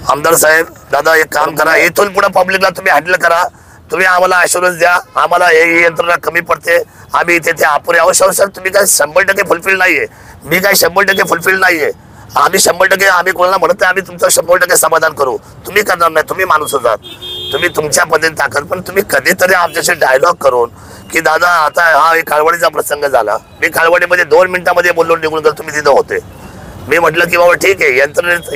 आमदार साहेब, दादा एक काम करा, इथून पुढे पब्लिकला तुम्ही हँडल करा. तुम्ही आम्हाला अश्युरन्स द्या, आम्हाला हे यंत्रणा कमी पडते, आम्ही इथे ते अपुरे अवश्य. तुम्ही काय 100% फुलफिल नाहीये, मी काय 100% फुलफिल नाहीये. आम्ही 100% आम्ही कोणाला म्हणत नाही आम्ही तुमचं 100% समाधान करू. तुम्ही करणार नाही, तुम्ही माणूस होतात, तुम्ही तुमच्या पद्धतीने ताकद. पण तुम्ही कधीतरी आमच्याशी डायलॉग करून की दादा आता हा एक काळवडीचा प्रसंग झाला, मी काळवडीमध्ये 2 मिनिटांमध्ये बोललो निघून तर तुम्ही तिथं होते. मी म्हटलं की बाबा ठीक आहे,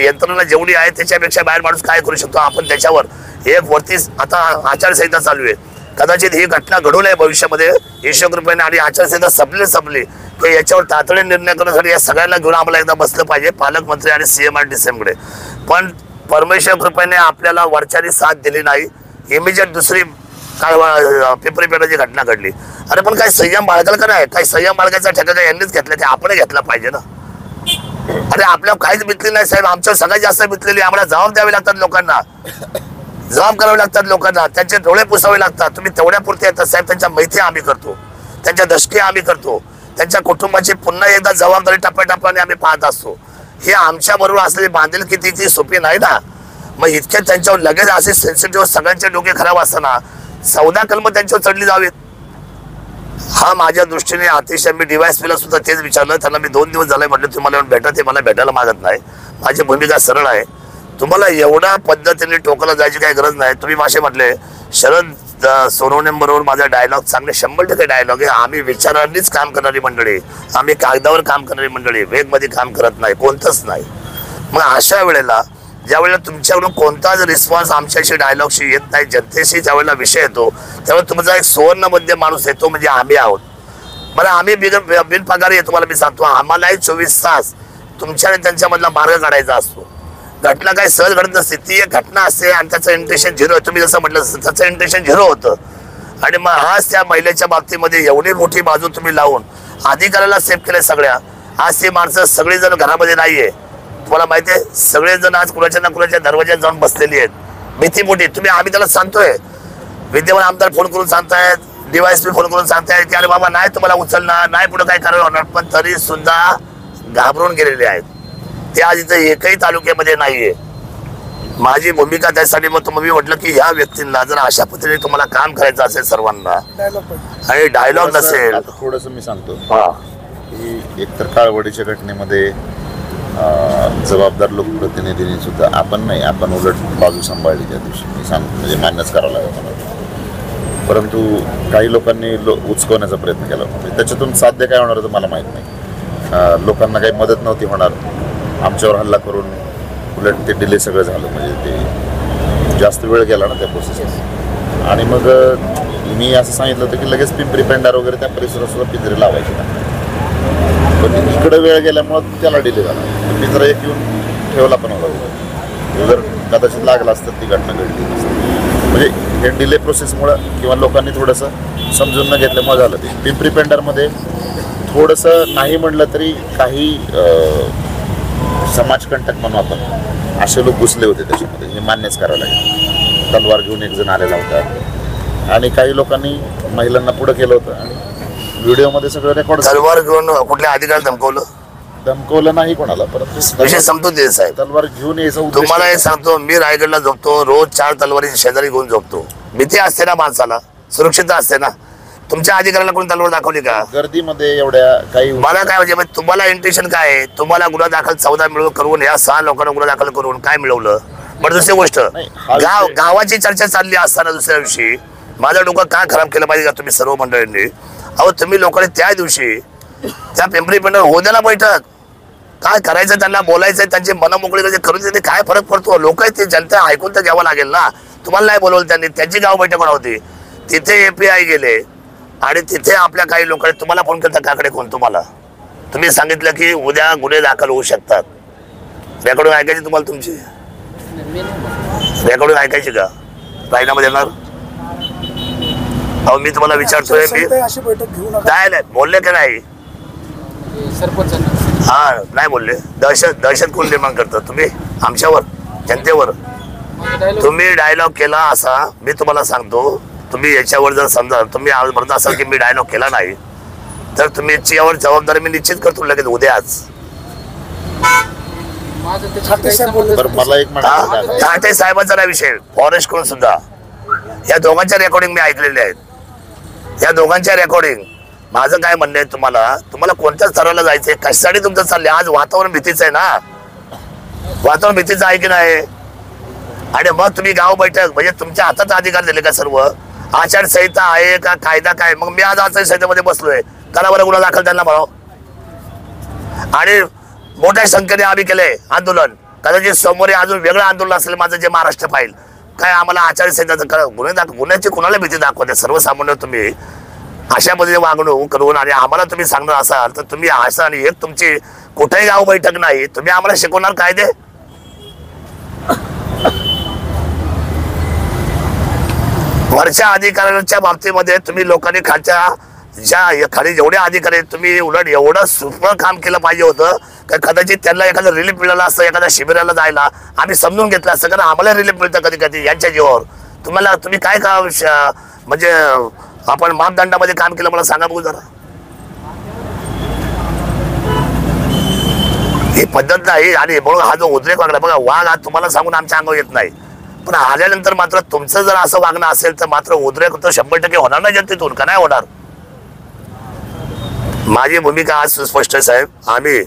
यंत्रणा जेवढी आहे त्याच्यापेक्षा बाहेर माणूस काय करू शकतो आपण. त्याच्यावर एक वरती आता आचारसंहिता चालू आहे, कदाचित ही घटना घडून आहे भविष्यामध्ये ईश्वरकृपेने आणि आचारसंहिता संपली की याच्यावर तातडीने निर्णय करण्यासाठी या सगळ्यांना घेऊन आम्हाला एकदा बसलं पाहिजे, पालकमंत्री आणि CM आणि DCM कडे. पण परमेश्वर कृपेने आपल्याला वरच्याने साथ दिली नाही. इमिजिएट दुसरी पिंपरी पेंढाची घटना घडली. अरे पण काही संयम बाळगाल का नाही? काही संयम बाळगायचा ठेका काय यांनीच घेतला, ते आपण घेतला पाहिजे ना. अरे आपल्याला काहीच बितली नाही साहेब, आमच्या सगळ्यात जास्त बितलेली. आम्हाला जबाब द्यावे लागतात लोकांना, जबाब करावे लागतात लोकांना, त्यांचे डोळे पुसावे लागतात. तुम्ही तेवढ्यापुरते येतात साहेब, त्यांच्या माहिती आम्ही करतो, त्यांच्या दशके आम्ही करतो, त्यांच्या कुटुंबाची पुन्हा एकदा जबाबदारी टप्प्याटप्प्याने आम्ही पाहत असतो. हे आमच्या बरोबर असलेली बांधिलकी ती सोपी नाही ना. मग इतके त्यांच्यावर लगेच असे सेन्सिटिव्ह सगळ्यांचे डोके खराब असताना 14 कलम त्यांच्यावर चढली जावीत, हा माझ्या दृष्टीने अतिशय. मी DYSPला सुद्धा तेच विचारलं, त्यांना मी 2 दिवस झाले म्हटलं तुम्हाला भेटा, ते मला भेटायला मागत नाही. माझी भूमिका सरळ आहे, तुम्हाला एवढ्या पद्धतीने टोकाला जायची काही गरज नाही. तुम्ही मासे म्हटले शरद सोनवणेंबरोबर माझा डायलॉग चांगले 100% डायलॉग आहे. आम्ही विचारांनीच काम करणारी मंडळी, आम्ही कागदावर काम करणारी मंडळी, वेगमध्ये काम करत नाही, कोणतंच नाही. मग अशा वेळेला ज्या वेळेला तुमच्याकडून कोणताच रिस्पॉन्स आमच्याशी डायलॉगशी येत नाही, जनतेशी ज्यावेळेला विषय येतो त्यावेळेला तुमचा एक सुवर्ण मध्य माणूस येतो, म्हणजे आम्ही आहोत. मला आम्ही बिनपगारी आहे, तुम्हाला मी सांगतो, आम्हालाही 24 तास तुमच्या आणि त्यांच्यामधला मार्ग काढायचा असतो. घटना काही सहज घडत नसते, ती एक घटना असते आणि त्याचं इंटेन्शन 0. तुम्ही जसं म्हटलं त्याचं इंटेन्शन 0 होतं. आणि मग हाच त्या महिलेच्या बाबतीमध्ये एवढी मोठी बाजू तुम्ही लावून अधिकाऱ्याला सेफ केले सगळ्या. आज ती माणसं सगळेजण घरामध्ये नाहीये, तुम्हाला माहिती आहे, सगळेजण आज कुणाच्या ना कुणाच्या दरवाज्यात जाऊन बसलेली आहेत, भीती मोठी. आम्ही त्याला सांगतोय, विद्यमान आमदार फोन करून सांगतायत, DYSP फोन करून सांगतायत की अरे बाबा नाही तुम्हाला उचलणार नाही, पुढे काय कारवाई होणार. पण तरी सुद्धा घाबरून गेलेले आहेत ते. आज इथं एकही तालुक्यामध्ये नाहीये. माझी भूमिका त्यासाठी मग तुम्ही म्हटलं की ह्या व्यक्तींना जर अशा पद्धतीने तुम्हाला काम करायचं असेल सर्वांना आणि डायलॉग नसेल. थोडस मी सांगतो की एकतर काळवडीच्या घटनेमध्ये जबाबदार लोकप्रतिनिधींनी सुद्धा आपण उलट बाजू सांभाळली त्या दिवशी. मी म्हणजे मान्यच करावं लागेल मला. परंतु काही लोकांनी उचकवण्याचा प्रयत्न केला, म्हणजे त्याच्यातून साध्य काय होणार मला माहीत नाही. लोकांना काही मदत नव्हती होणार, आमच्यावर हल्ला करून उलट ते डिले सगळं झालं, म्हणजे ते जास्त वेळ गेला ना त्या प्रोसेसला. आणि मग मी असं सांगितलं होतं की लगेच पिंपरी पेंढार वगैरे त्या परिसरात सुद्धा पिंजरे लावायचे ना. पण इकडं वेळ गेल्यामुळं त्याला डिले झाला. पिंजरा एक येऊन ठेवला पण होता, जर कदाचित लागला असतं ती घटना घडली नसती. म्हणजे हे डिले प्रोसेसमुळं किंवा लोकांनी थोडंसं समजून न घेतल्यामुळे झालं. ते पिंपरी पेंढारमध्ये थोडंसं नाही म्हणलं तरी काही समाजकंटक म्हणून आपण असे लोक घुसले होते त्याच्यामध्ये, हे मान्यच करावं लागेल. तलवार घेऊन एक जण आलेला होता आणि काही लोकांनी महिलांना पुढं केलं होतं आणि व्हिडिओमध्ये सगळं रेकॉर्ड. तलवार घेऊन कुठल्या अधिकारी धमकवलं? धमकवलं नाही कोणाला, परंतु विषय संपतो ते साहेब. तलवार घेऊन यायचं उद्देश तुम्हाला हे सांगतो, मी रायगडला झोपतो रोज 4 तलवारी शेजारी घेऊन झोपतो. भीती असते ना माणसाला, सुरक्षितता असते ना. तुमच्या अधिकाऱ्याला कोणी तलवार दाखवली का? गर्दीमध्ये एवढ्या काही मला काय म्हणजे तुम्हाला इंटेन्शन काय आहे? तुम्हाला गुन्हा दाखल 14 मिळवून करून या 6 लोकांना गुन्हा दाखल करून काय मिळवलं? बरं दुसरी गोष्ट, गावाची चर्चा चालली असताना दुसऱ्या दिवशी माझं डोकं काय खराब केलं पाहिजे का तुम्ही सर्व मंडळींनी? अहो तुम्ही लोकांनी त्या दिवशी त्या पिंपरी पेंढर होऊ द्या ना बैठक. काय करायचं त्यांना बोलायचं, त्यांची मन मोकळी करायची, करून त्यांनी काय फरक पडतो? लोक आहेत ते, जनता ऐकून तर घ्यावं लागेल ना. तुम्हाला नाही बोलवलं त्यांनी, त्यांची गाव बैठक होणार होती. तिथे API गेले आणि तिथे आपल्या काही लोकांनी तुम्हाला फोन केला काकडे कोण तुम्हाला, तुम्ही सांगितलं की उद्या गुन्हे दाखल होऊ शकतात. रेकॉर्डिंग ऐकायची तुम्हाला? तुमची रेकॉर्डिंग ऐकायची का? राजीनामा देणार? अहो मी तुम्हाला विचारतोय, मी अशी बैठक घेऊ नका. नाही बोलले का नाही? हा नाही बोलले. दहशत कोण निर्माण करतं? तुम्ही आमच्यावर, जनतेवर. तुम्ही डायलॉग केला असा मी तुम्हाला सांगतो. तुम्ही याच्यावर जर समजा तुम्ही आज म्हणत असाल की मी डायलॉग केला नाही, तर तुम्ही याच्यावर जबाबदारी मी निश्चित करतो लगेच उद्याच. मला एक म्हणायचं ठाकरे साहेबांचा नाही विषय, फॉरेस्ट कडून सुद्धा या दोघांच्या रेकॉर्डिंग मी ऐकलेले आहेत. या दोघांच्या रेकॉर्डिंग. माझं काय म्हणणं आहे तुम्हाला कोणत्या स्तराला जायचंय, कशासाठी तुमचं चाललंय? आज वातावरण भीतीचं आहे ना, वातावरण भीतीचं आहे की नाही? आणि मग तुम्ही गाव बैठक म्हणजे तुमच्या हातात अधिकार दिले का सर्व? आचारसंहिता आहे का, कायदा काय? मग मी आज आचारसंहितेमध्ये बसलोय, करा बरं गुन्हा दाखल त्यांना म्हणावं. आणि मोठ्या संख्येने आम्ही केले आंदोलन. कदाचित समोर अजून वेगळं आंदोलन असेल माझं, जे महाराष्ट्र फाईल काय आम्हाला आचारसंहिताचं गुन्ह्याची कुणाला भीती दाखवते? सर्वसामान्य तुम्ही अशा पद्धतीने वागणूक करून आणि आम्हाला तुम्ही सांगणार असाल तर तुम्ही असं, आणि एक तुमची कुठेही गाव बैठक नाही, तुम्ही आम्हाला शिकवणार कायदे? वरच्या अधिकाऱ्यांच्या बाबतीमध्ये तुम्ही लोकांनी खालच्या ज्या खाली जेवढे अधिकारी आहेत तुम्ही उलट एवढं सुपर काम केलं पाहिजे होतं का कदाचित त्यांना एखादं रिलीफ मिळालं असतं, एखाद्या शिबिराला जायला आम्ही समजून घेतलं असतं. कारण आम्हाला रिलीफ मिळतं कधी कधी यांच्या जीवावर. तुम्ही काय का म्हणजे आपण मापदंडामध्ये काम केलं मला सांगा बघू जरा. ही पद्धत नाही. आणि म्हणून हा जो उद्रेक वागला बघा, वाघ हा तुम्हाला सांगून आमच्या अंगावर येत नाही, पण आल्यानंतर मात्र तुमचं जर असं वागणं असेल तर मात्र उद्रेक तर 100% होणार नाही जनतेतून. का नाही होणार? माझी भूमिका आज सुस्पष्ट आहे साहेब. आम्ही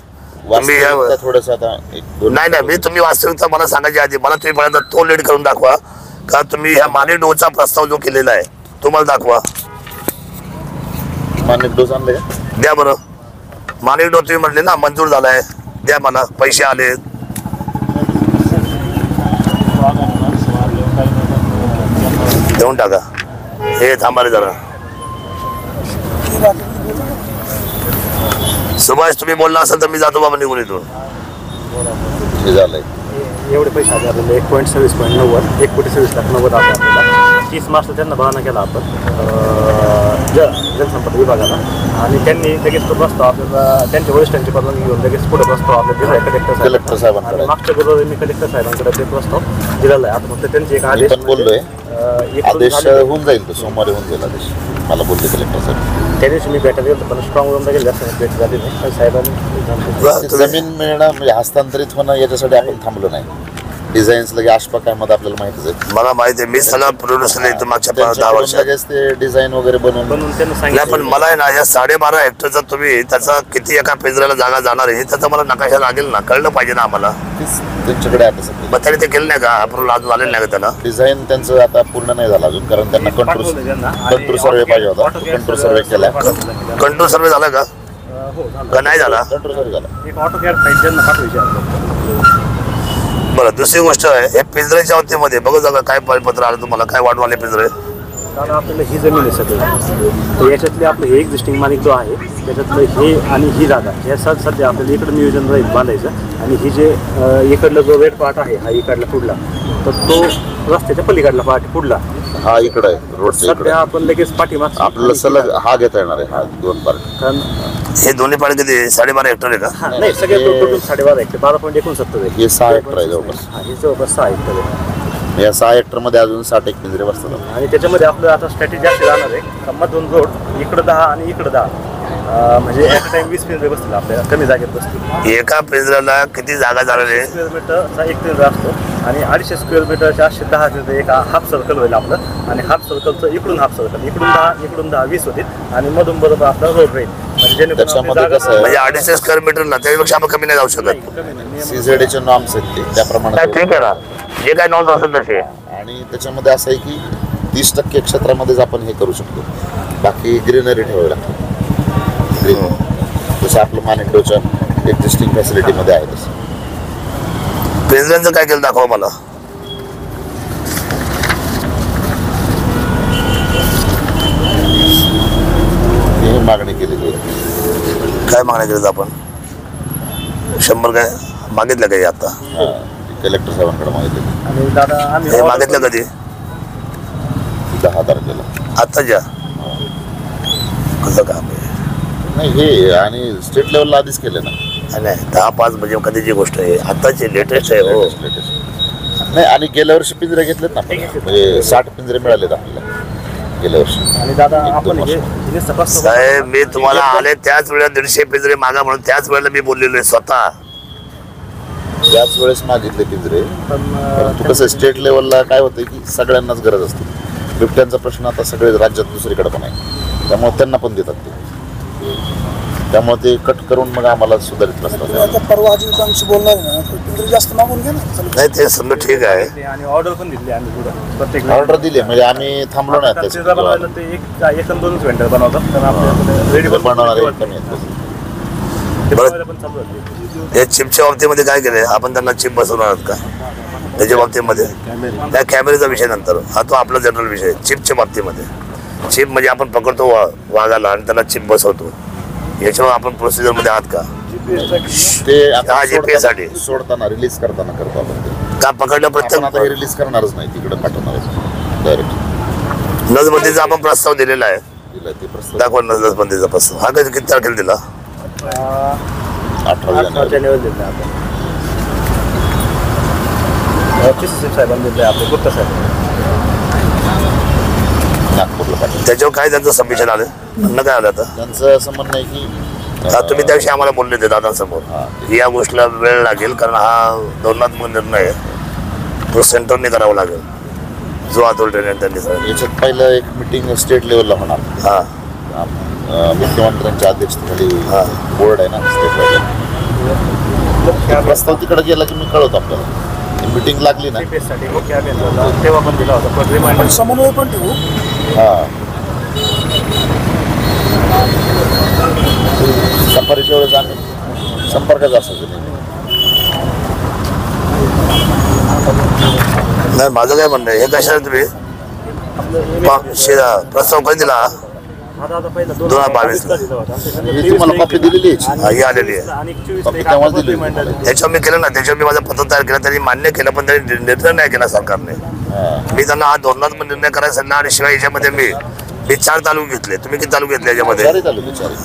थोडस नाही मी तुम्ही वास्तविकता मला सांगायची आधी मला तुम्ही म्हणा तो लीड करून दाखवा का तुम्ही ह्या मानिक डोचा प्रस्ताव जो केलेला आहे तुम्हाला दाखवा. मानिक डोस आणले द्या बरं. मानिक डो तुम्ही म्हणले ना मंजूर झालाय, द्या मला, पैसे आले. देऊन टाका. हे थांबाले जरा. सुभाष तुम्ही बोलला असेल तर मी जातो बाबा निघून इथून. झालंय एवढे पैसे आले 1.26.90 1,27,90,000 आले आपल्याला. 30 मार्चला त्यांना बहाणा केला आपण जलसंपदा विभागाला, आणि त्यांनी लगेच तो प्रस्ताव आपल्याला त्यांच्या वरिष्ठांची परवानगी घेऊन लगेच पुढे प्रस्ताव आपल्याला दिला कलेक्टर साहेबांकडे. मागच्या गुरुवारी मी कलेक्टर साहेबांकडे ते प्रस्ताव दिलेला आहे. आता फक्त त्यांचे एक आदेश बोललोय, आदेश होऊन जाईल, तो सोमवारी होऊन जाईल आदेश. मला बोलले कलेक्टर साहेब. त्या दिवशी मी भेटायला गेलो पण स्ट्रॉंग रूमला गेले असं भेट झाली नाही. साहेबांनी जमीन मिळणं म्हणजे हस्तांतरित होणं याच्यासाठी आपण थांबलो नाही. डिझाईन्स लगे आशपा काय मध्ये आपल्याला माहितीच आहे. मला माहिती आहे, मी सगळं प्रोड्युसर आहे मागच्या 10 वर्षात. लगेच ते डिझाईन वगैरे बनवून त्यांना नाही सांगितलं. पण मला आहे ना या 12.5 हेक्टरचा तुम्ही त्याचा किती एका पिंजऱ्याला जागा जाणार आहे त्याचा मला नकाशा लागेल ना, कळलं पाहिजे ना आम्हाला. त्यांच्याकडे आता सध्या मग त्यांनी ते केलं नाही का? अप्रूव्हल अजून आलेलं नाही का त्याला? डिझाईन त्यांचं आता पूर्ण नाही झालं अजून, कारण त्यांना कंट्रोल सर्वे पाहिजे होता. कंट्रोल सर्वे केला. कंट्रोल सर्वे झाला का? का नाही झाला? कंट्रोल सर्वे झाला. एक ऑटो कॅड फाईल त्यांना पाठवायची. बरं दुसरी गोष्ट आहे हे पिंजऱ्याच्या बाबतीमध्ये बघू जागा काय परिपत्र आलं तुम्हाला, काय वाढवाले पिंजरे? कारण आपल्याला ही जमीन आहे सगळी, तर याच्यातले आपलं हे एक्झिस्टिंग मालिक जो आहे त्याच्यातलं हे आणि ही जागा ह्या सध्या आपल्याला इकडं नियोजन राहील बांधायचं. आणि ही जे इकडला जो रेड पार्ट आहे हा इकडला पुढला, तर तो रस्त्याच्या पलीकडला पार्ट पुढला हा इकडे आहे रोडच्या इकडे. सध्या आपण लगेच पाठीमाग आपल्याला सलग हा घेता येणार आहे. हा 2 पार्ट. कारण हे दोन्ही पाणी किती 12.5 हेक्टर आहे का? नाही सगळे टोटल 12.5 आहे 12.69 आहे. हे 6 हेक्टर आहे जवळपास. हे जवळपास 6 हेक्टर आहे. या 6 हेक्टर मध्ये अजून 60 पिंजरे बसतात. आणि त्याच्यामध्ये आपलं आता स्ट्रॅटेजी अशी राहणार आहे मधून रोड इकडं 10 आणि इकडं 10 म्हणजे ॲट टाइम 20 पिंजरे बसतील आपल्याला, कमी जागेत बसतील. एका पिंजऱ्याला किती जागा झालेली आहे? स्क्वेअर मीटरचा एक पिंजरा असतो आणि 250 स्क्वेअर मीटरच्या 10 पिंजरे एक हाफ सर्कल होईल आपलं. आणि हाफ सर्कलचं इकडून हाफ सर्कल, इकडून 10 20 होतील आणि मधून बरोबर आपला रोड राहील. म्हणजे त्याच्यामध्ये कसं आहे? म्हणजे 250 स्क्वेअर मीटरला त्याच्यापेक्षा आपण कमी नाही जाऊ शकत. CZA नॉर्म्स आहेत ते त्याप्रमाणे काय ठीक आहे ना, जे काय नॉर्म्स असेल तसे. आणि त्याच्यामध्ये असं आहे की 30% क्षेत्रामध्येच आपण हे करू शकतो, बाकी ग्रीनरी ठेवावी लागते. ग्रीन जसं आपलं मानेकडोच्या एक्झिस्टिंग फॅसिलिटीमध्ये आहे तसं. पिंजऱ्यांचं काय केलं दाखवा मला. ही मागणी केलेली आहे. काय मागण्या केलं आपण? 100 काय मागितलं काही आता? कलेक्टर साहेबांकडे मागितले. आणि दादा आम्ही हे मागितलं कधी? 10 तारखेला. आत्ताच्या कसं काम आहे? नाही हे आणि स्टेट लेवलला आधीच केलं ना. नाही 10-5 म्हणजे कधीची गोष्ट आहे, आत्ताची लेटेस्ट आहे. हो लेटेस्ट नाही. आणि गेल्या वर्षी पिंजरे घेतलेत ना आपण. म्हणजे 60 पिंजरे मिळालेत आपल्याला गेल्या वर्षी. आणि दादा एक आपण दोन हे वर्ष. तपास साहेब, मी तुम्हाला आले त्याच वेळेला 150 पिंजरे मागा म्हणून त्याच वेळेला मी बोललेलो आहे स्वतः. त्याच वेळेस मागितले पिंजरे. परंतु कसं स्टेट लेवलला काय होतं की सगळ्यांनाच गरज असते. बिबट्यांचा प्रश्न आता सगळे राज्यात दुसरीकडे पण आहे, त्यामुळे त्यांना पण देतात ते. त्यामुळे ते कट करून मग आम्हाला सुधारित नसतात. आता परवा अजिंक्यांशी बोलणार आहे ना, तर पिंजरे जास्त मागून घ्या ना. नाही ते समजा ठीक आहे. आणि ऑर्डर पण दिली आम्ही पुढं प्रत्येक ऑर्डर दिली म्हणजे आम्ही थांबलो नाही पिंजरा त्याच्यात. बनवायला ते एक आणि 2 वेंडर बनवतात, तर आपल्याकडे रेडी बनवणारे कमी आहेत. पण चालू आहे. या चिपच्या बाबतीमध्ये काय केलंय आपण? त्यांना चिप बसवणार आहात का त्याच्या बाबतीमध्ये? त्या कॅमेऱ्याचा विषय नंतर, हा तो आपला जनरल विषय. चिपच्या बाबतीमध्ये चिप म्हणजे आपण पकडतो वाघाला आणि त्याला चिप बसवतो, याच्यावर आपण प्रोसिजरमध्ये आहात का? ते हा GPS साठी सोडताना रिलीज करताना करतो आपण ते. का पकडलं आपण आता हे प्रत्येक रिलीज करणारच नाही, तिकडे पाठवणार आहे डायरेक्ट. नसबंदीचा आपण प्रस्ताव दिलेला आहे. दिला ते प्रस्ताव दाखवा नसबंदीचा प्रस्ताव. हा कधी किती तारखेला दिला? 18 जानेवारी. जानेवारी दिले आपण. साहेबांनी दिले आपले गुप्ता साहेब नागपूरला पाठवलं. त्याच्यावर काय त्यांचं सबमिशन आलं? म्हणणं काय आलं आता? त्यांचं असं म्हणणं आहे की हा, तुम्ही त्याविषयी आम्हाला बोलले होते दादांसमोर. या गोष्टीला वेळ लागेल कारण हा धोरणात्मक निर्णय आहे, तो सेंटरने करावा लागेल, जो अथॉरिटी त्यांनी सांगितलं. याच्यात पहिलं एक मिटिंग स्टेट लेवलला होणार. हा मुख्यमंत्र्यांच्या अध्यक्षतेखाली बोर्ड आहे ना स्टेट लेवलला. प्रस्ताव तिकडे गेला की मी कळवतो आपल्याला. मिटिंग लागली ना साठी मुख्य अभियंता तेव्हा पण दिला होता, पण रिमाइंडर आपण समन्वय पण ठेवू. सफारीच्या वेळेस आम्ही संपर्कात असायचो नाही. नाही माझं काय म्हणणं आहे, हे कशाला तुम्ही प्रस्ताव कधी दिला? 2022 मी तुम्हाला कॉपी दिलेली आहे. ही आलेली आहे. कॉपी तेव्हाच दिली होती. त्याच्यावर मी केलं ना, त्याच्यावर मी माझं पत्र तयार केलं, त्यांनी मान्य केलं, पण त्यांनी निर्णय नाही केला सरकारने. मी त्यांना हा धोरणात्मक निर्णय करायचा ना. आणि शिवाय याच्यामध्ये मी 4 तालुके घेतले. तुम्ही किती तालुके घेतले याच्यामध्ये? चारही तालुके, चारही.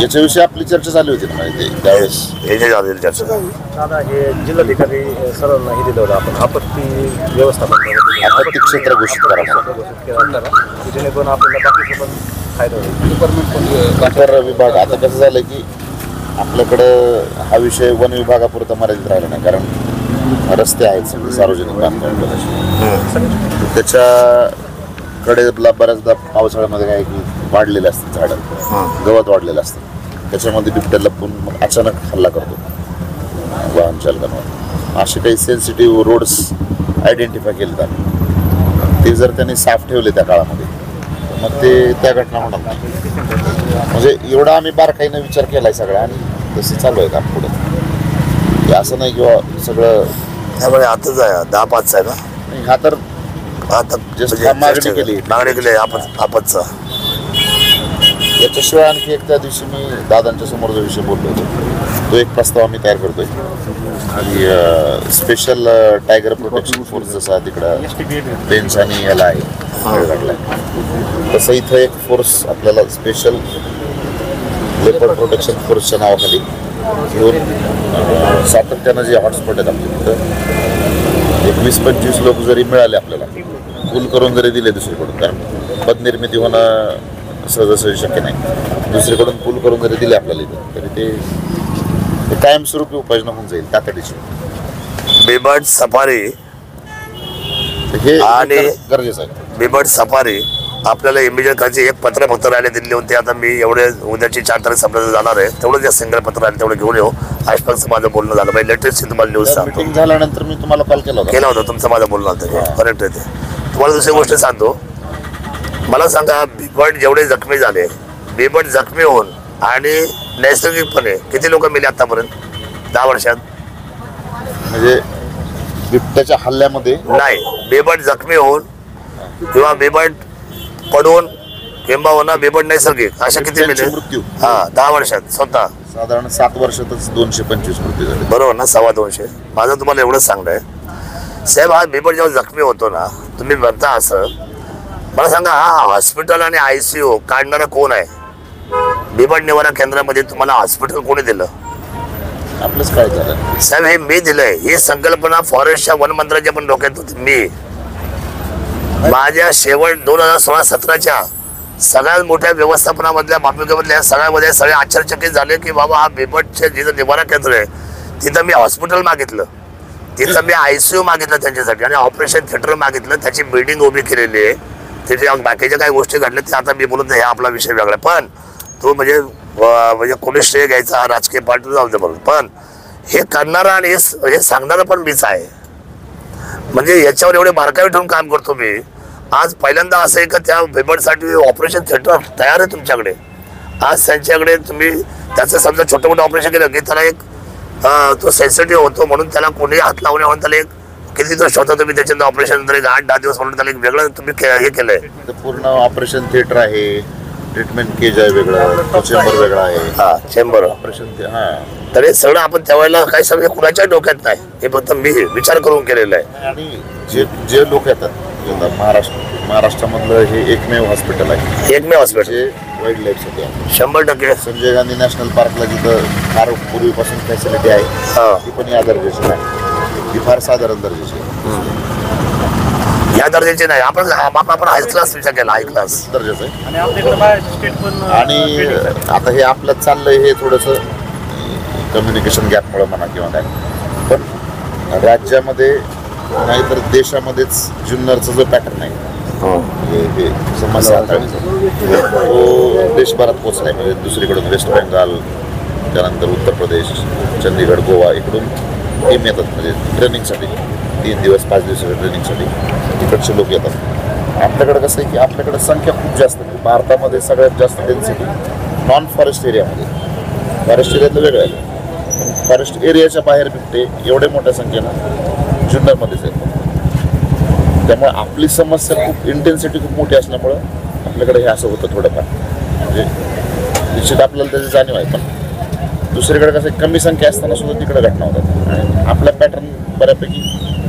याच्याविषयी आपली चर्चा झाली होती ना माहिती त्यावेळेस. हे जे झालेली चर्चा दादा हे जिल्हाधिकारी सरांना हे दिलं होतं आपण आपत्ती व्यवस्थापन आपत्ती क्षेत्र घोषित करा. जेणेकरून आपल्याला बाकीचं पण फायदा होईल. इतर विभाग आता कसं झालं की आपल्याकडं हा विषय वन विभागापुरता मर्यादित राहिला नाही, कारण रस्ते आहेत सगळे सार्वजनिक बांधकाम. त्याच्याकडे बऱ्याचदा पावसाळ्यामध्ये काय की वाढलेले असतात झाडं, गवत वाढलेलं असतं, त्याच्यामध्ये बिबट्या लपून मग अचानक हल्ला करतो वाहन चालकांवर. असे काही सेन्सिटिव्ह रोड्स आयडेंटिफाय केले जातात. ते जर त्यांनी साफ ठेवले त्या काळामध्ये मग ते त्या घटना होणार नाही. म्हणजे एवढा आम्ही बारकाईनं विचार केला आहे सगळा आणि तसे चालू आहे काम पुढे. असं नाही किंवा सगळं त्यामुळे आताच आहे 10-5 आहे ना. नाही. हा तर आता मागणी केली आपतचा. याच्याशिवाय आणखी एक त्या दिवशी मी दादांच्या समोर जो विषय बोललो होतो तो एक प्रस्ताव आम्ही तयार करतोय. आणि स्पेशल टायगर प्रोटेक्शन फोर्स जसा तिकडं बेंच आणि याला आहे तसं इथं एक फोर्स आपल्याला स्पेशल लेपर्ड प्रोटेक्शन फोर्सच्या नावाखाली घेऊन सातत्यानं जे हॉटस्पॉट आहेत आपल्या तिथं 20-25 लोक जरी मिळाले आपल्याला पूल करून जरी दिले दुसरीकडून, कारण पदनिर्मिती होणं सहजासहजी शक्य नाही, दुसरीकडून पूल करून जरी दिले आपल्याला इथं तरी ते कायमस्वरूपी उपाययोजना होऊन जाईल तातडीची. बिबट सफारी हे आणि गरजेचं आहे. बिबट सफारी आपल्याला इमिजिएट करायचे. एक पत्र फक्त राहिले दिल्लीहून, ते आता मी एवढे उद्याची 4 तारीख संपल्याचं जाणार आहे, तेवढं जे सिंगल पत्र राहिले तेवढं घेऊन येऊ. आजपासून माझं बोलणं झालं पाहिजे, लेटेस्ट तुम्हाला न्यूज सांगतो. मीटिंग झाल्यानंतर मी तुम्हाला कॉल केला होता तुमचं माझं बोलणं होतं, करेक्ट आहे ते. तुम्हाला दुसरी गोष्ट सांगतो, मला सांगा बिबट जेवढे जखमी झाले, बिबट जखमी होऊन आणि नैसर्गिकपणे किती लोक मेले आतापर्यंत 10 वर्षात? म्हणजे बिबट्याच्या हल्ल्यामध्ये नाही, बिबट जखमी होऊन किंवा बिबट पडून किंबहुना बिबट नैसर्गिक अशा किती मेले? मृत्यू 10 वर्षात स्वतः साधारण 7 वर्षातच 225 मृत्यू झाले. बरोबर ना, 225. माझं तुम्हाला एवढंच सांगणं आहे साहेब, हा बिबट जेव्हा जखमी होतो ना, तुम्ही म्हणता असं, मला सांगा हा हॉस्पिटल आणि ICU काढणारा कोण आहे? बिबट निवारा केंद्रामध्ये तुम्हाला हॉस्पिटल कोणी दिलं? आपलंच काय झालं साहेब, हे मी दिलंय. ही संकल्पना फॉरेस्टच्या वन मंत्र्याच्या पण डोक्यात होती. मी माझ्या शेवट 2016-17च्या सगळ्यात मोठ्या व्यवस्थापनामधल्या माफिकेमधल्या सगळ्यामध्ये सगळे आश्चर्यचकित झाले की बाबा हा बिबटचे जिथं निवारा केंद्र आहे तिथं मी हॉस्पिटल मागितलं, तिथं मी ICU मागितलं त्यांच्यासाठी आणि ऑपरेशन थिएटर मागितलं, त्याची बिल्डिंग उभी केलेली आहे. तिथे बाकीच्या काही गोष्टी घडल्या ते आता मी बोलत नाही, हा आपला विषय वेगळा. पण तो म्हणजे कोणी श्रेय घ्यायचा, राजकीय पार्टी जाऊ दे बरोबर, पण हे करणारा आणि हे सांगणारा पण मीच आहे. म्हणजे याच्यावर एवढे बारकावे ठेवून काम करतो मी. आज पहिल्यांदा असं आहे का त्या बिबटसाठी ऑपरेशन थिएटर तयार आहे तुमच्याकडे. आज त्यांच्याकडे तुम्ही त्याचं समजा छोटं मोठं ऑपरेशन केलं की त्याला एक तो सेन्सिटिव्ह होतो म्हणून त्याला कोणी हात लावणे म्हणून त्याला एक किती दिवस होता तुम्ही त्याच्यानंतर ऑपरेशन नंतर 8-10 दिवस म्हणून त्याला एक वेगळं तुम्ही हे केलंय. पूर्ण ऑपरेशन थिएटर आहे, ट्रीटमेंट केज आहे वेगळं, चेंबर वेगळा आहे. हा, चेंबर ऑपरेशन तर हे सगळं आपण त्यावेळेला काही सगळं कुणाच्या डोक्यात नाही, हे फक्त मी विचार करून केलेलं आहे. आणि जे लोक येतात महाराष्ट्रामधलं हे एकमेव हॉस्पिटल आहे, एकमेव हॉस्पिटल वाईल्ड लाईफसाठी आहे. 100% संजय गांधी नॅशनल पार्कला जिथं फार पूर्वीपासून फॅसिलिटी आहे ती पण या दर्जाची नाही, ती फार साधारण दर्जाची आहे. या दर्जाचे नाही, आपण हाय क्लास विचार केला, हाय क्लास दर्जाचं आहे. आणि आपल्याकडे बाहेरचे स्टेट पण आणि आता हे आपलं चाललंय हे थोडंसं कम्युनिकेशन गॅपमुळे म्हणा किंवा काय, पण राज्यामध्ये नाहीतर देशामध्येच जुन्नरचा जो पॅटर्न आहे हे समस्या हाताळण्याचा तो देशभरात पोचलाय. म्हणजे दुसरीकडून वेस्ट बेंगाल, त्यानंतर उत्तर प्रदेश, चंदीगड, गोवा इकडून टीम येतात म्हणजे ट्रेनिंगसाठी, 3 दिवस 5 दिवसाच्या ट्रेनिंगसाठी तिकडचे लोक येतात. आपल्याकडे कसं आहे की आपल्याकडे संख्या खूप जास्त आहे. भारतामध्ये सगळ्यात जास्त डेन्सिटी नॉन फॉरेस्ट एरियामध्ये, फॉरेस्ट एरियातलं वेगळं आहे, पण फॉरेस्ट एरियाच्या बाहेर बिबटे एवढ्या मोठ्या संख्येनं जुन्नरमध्येच आहेत. त्यामुळे आपली समस्या खूप इंटेन्सिटी खूप मोठी असल्यामुळं आपल्याकडे हे असं होतं थोडंफार. म्हणजे निश्चित आपल्याला त्याची जाणीव आहे, पण दुसरीकडे कसं कमी संख्या असताना सुद्धा तिकडे घटना होतात आणि आपला पॅटर्न बऱ्यापैकी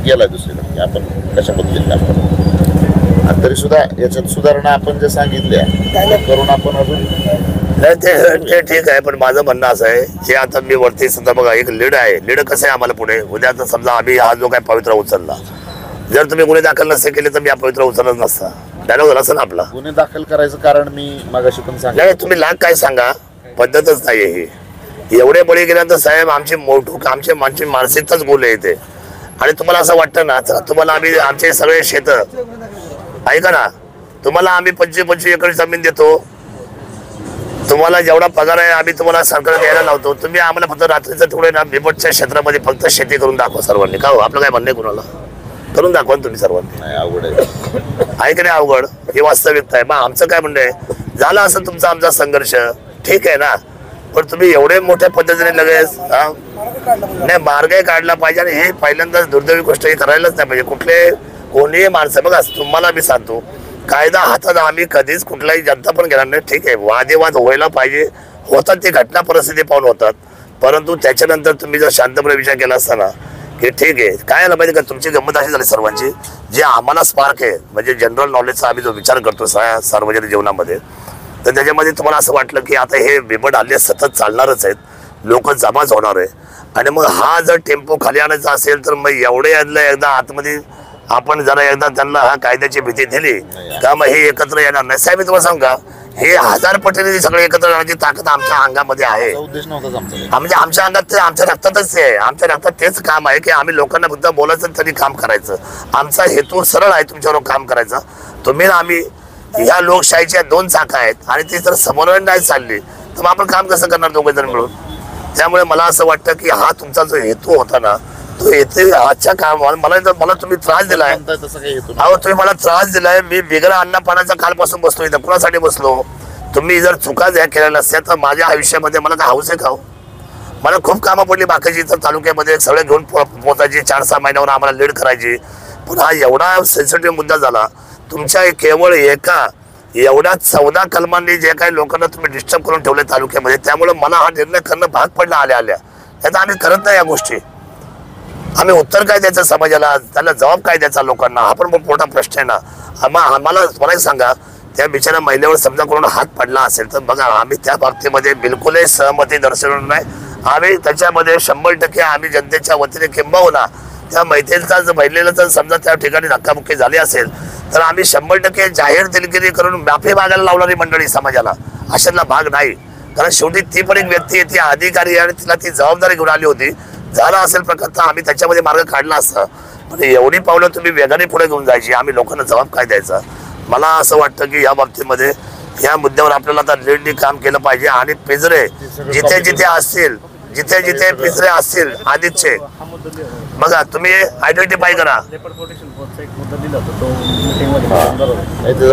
गेला दुसरीकडे की आपण कशा पद्धतीने काम करतो. आणि तरी सुद्धा याच्यात सुधारणा आपण जे सांगितल्या करून आपण अजून नाही ते ठीक आहे. पण माझं म्हणणं असं आहे जे आता मी वरती सुद्धा बघा एक लीड आहे. लीड कसं आहे आम्हाला पुढे उद्या तर समजा आम्ही हा जो काय पवित्रा उचलला, जर तुम्ही गुन्हे दाखल नसते केले तर मी हा पवित्रा उचलत नसता. डायलॉग झाला असं ना आपला. गुन्हे दाखल करायचं कारण मी मागाशी पण सांगितलं. नाही तुम्ही लाख काय सांगा, पद्धतच नाही ही. एवढे बळी गेल्यानंतर साहेब आमची मानसिकताच बोलले येते. आणि तुम्हाला असं वाटतं ना, तुम्हाला आम्ही आमचे सगळे शेत ऐका ना, तुम्हाला आम्ही 25-25 एकर जमीन देतो, तुम्हाला जेवढा पगार आहे आम्ही तुम्हाला सरकार द्यायला लावतो, तुम्ही आम्हाला फक्त रात्रीचं थोडे ना बिबटच्या क्षेत्रामध्ये फक्त शेती करून दाखवा सर्वांनी. का हो आपलं काय म्हणणं आहे कुणाला? करून दाखवा तुम्ही सर्वांनी. नाही अवघड आहे की नाही अवघड, हे वास्तविकता आहे. मग आमचं काय म्हणणं आहे, झालं असं तुमचा आमचा संघर्ष ठीक आहे ना, पण तुम्ही एवढे मोठ्या पद्धतीने लगेच नाही मार्गही काढला पाहिजे. आणि हे पहिल्यांदाच दुर्दैवी गोष्ट हे करायलाच नाही पाहिजे. कोणीही माणसं बघा, तुम्हाला मी सांगतो कायदा हातात आम्ही कधीच कुठलाही जनता पण घेणार नाही. ठीक आहे, वादेवाद व्हायला पाहिजे, होतात ते घटना परिस्थिती पाहून होतात, परंतु त्याच्यानंतर तुम्ही जर शांतपणे विचार केला असताना की ठीक आहे काय आलं पाहिजे का, तुमची गंमत अशी झाली सर्वांची, जे आम्हाला स्पार्क आहे म्हणजे जनरल नॉलेजचा आम्ही जो विचार करतो सार्वजनिक जीवनामध्ये, तर त्याच्यामध्ये तुम्हाला असं वाटलं की आता हे बिबट हल्ले सतत चालणारच आहेत, लोक जमाच होणार आहे. आणि मग हा जर टेम्पो खाली आणायचा असेल तर मग एवढे एकदा आतमध्ये आपण जरा एकदा त्यांना हा कायद्याची भीती दिली का मग हे एकत्र येणार नाही. साहेब मी तुम्हाला सांगू का, हे 1000 पटीने सगळे एकत्र येण्याची ताकद आमच्या अंगामध्ये आहे. उद्देश नव्हताच आमचा. म्हणजे आमच्या अंगात ते आमच्या रक्तातच आहे. आमच्या रक्तात तेच काम आहे की आम्ही लोकांना फक्त बोलायचं तरी काम करायचं. आमचा हेतू सरळ आहे, तुमच्यावर काम करायचा. तुम्ही आम्ही ह्या लोकशाहीच्या 2 चाका आहेत आणि ती जर समन्वय नाही चालली तर मग आपण काम कसं करणार दोघे जण मिळून. त्यामुळे मला असं वाटतं की हा तुमचा जो हेतू होता ना, तो येथे आजच्या काळात मला तुम्ही त्रास दिलाय. तसं काही हेतू अहो तुम्ही मला त्रास दिलाय. मी बिगर अन्न पाण्याचा कालपासून बसलो इथं. कुणासाठी बसलो? तुम्ही जर चुका ज्या केल्या नसत्या तर माझ्या आयुष्यामध्ये मला काय हौस आहे का? मला खूप कामं पडली बाकीची तर तालुक्यामध्ये सगळे घेऊन पोचायची. 4-6 महिन्यावर आम्हाला लीड करायची. पण हा एवढा सेन्सिटिव्ह मुद्दा झाला तुमच्या केवळ एका एवढ्या 14 कलमांनी जे काही लोकांना तुम्ही डिस्टर्ब करून ठेवले तालुक्यामध्ये. त्यामुळे मला हा निर्णय करणं भाग पडला आल्या त्याचा आम्ही करत नाही या गोष्टी. आम्ही उत्तर काय द्यायचं समाजाला, त्याला जबाब काय द्यायचा लोकांना, हा पण मोठा प्रश्न आहे ना. मला सांगा, त्या बिचाऱ्या महिलेवर समजा कोण हात पडला असेल तर बघा आम्ही त्या बाबतीमध्ये बिलकुलही सहमती दर्शवणार नाही. आम्ही त्याच्यामध्ये 100% आम्ही जनतेच्या वतीने किंबहुना त्या महिलेला जर समजा त्या ठिकाणी धक्काबुक्की झाली असेल तर आम्ही 100% जाहीर दिलगिरी करून माफी मागायला लावणारी मंडळी समाजाला अशातला भाग नाही. कारण शेवटी ती पण एक व्यक्ती आहे, ती अधिकारी आणि तिला ती जबाबदारी घेऊन आली होती. झाला असेल प्रकार तर आम्ही त्याच्यामध्ये मार्ग काढला असता. पण एवढी पावलं तुम्ही वेगाने पुढे घेऊन जायची, आम्ही लोकांना जबाब काय द्यायचा. मला असं वाटतं की या बाबतीमध्ये या मुद्द्यावर आपल्याला आता लीडनी काम केलं पाहिजे. आणि पिंजरे जिथे जिथे असतील पिंजरे असतील आधीचे बघा तुम्ही आयडेंटिफाय करा.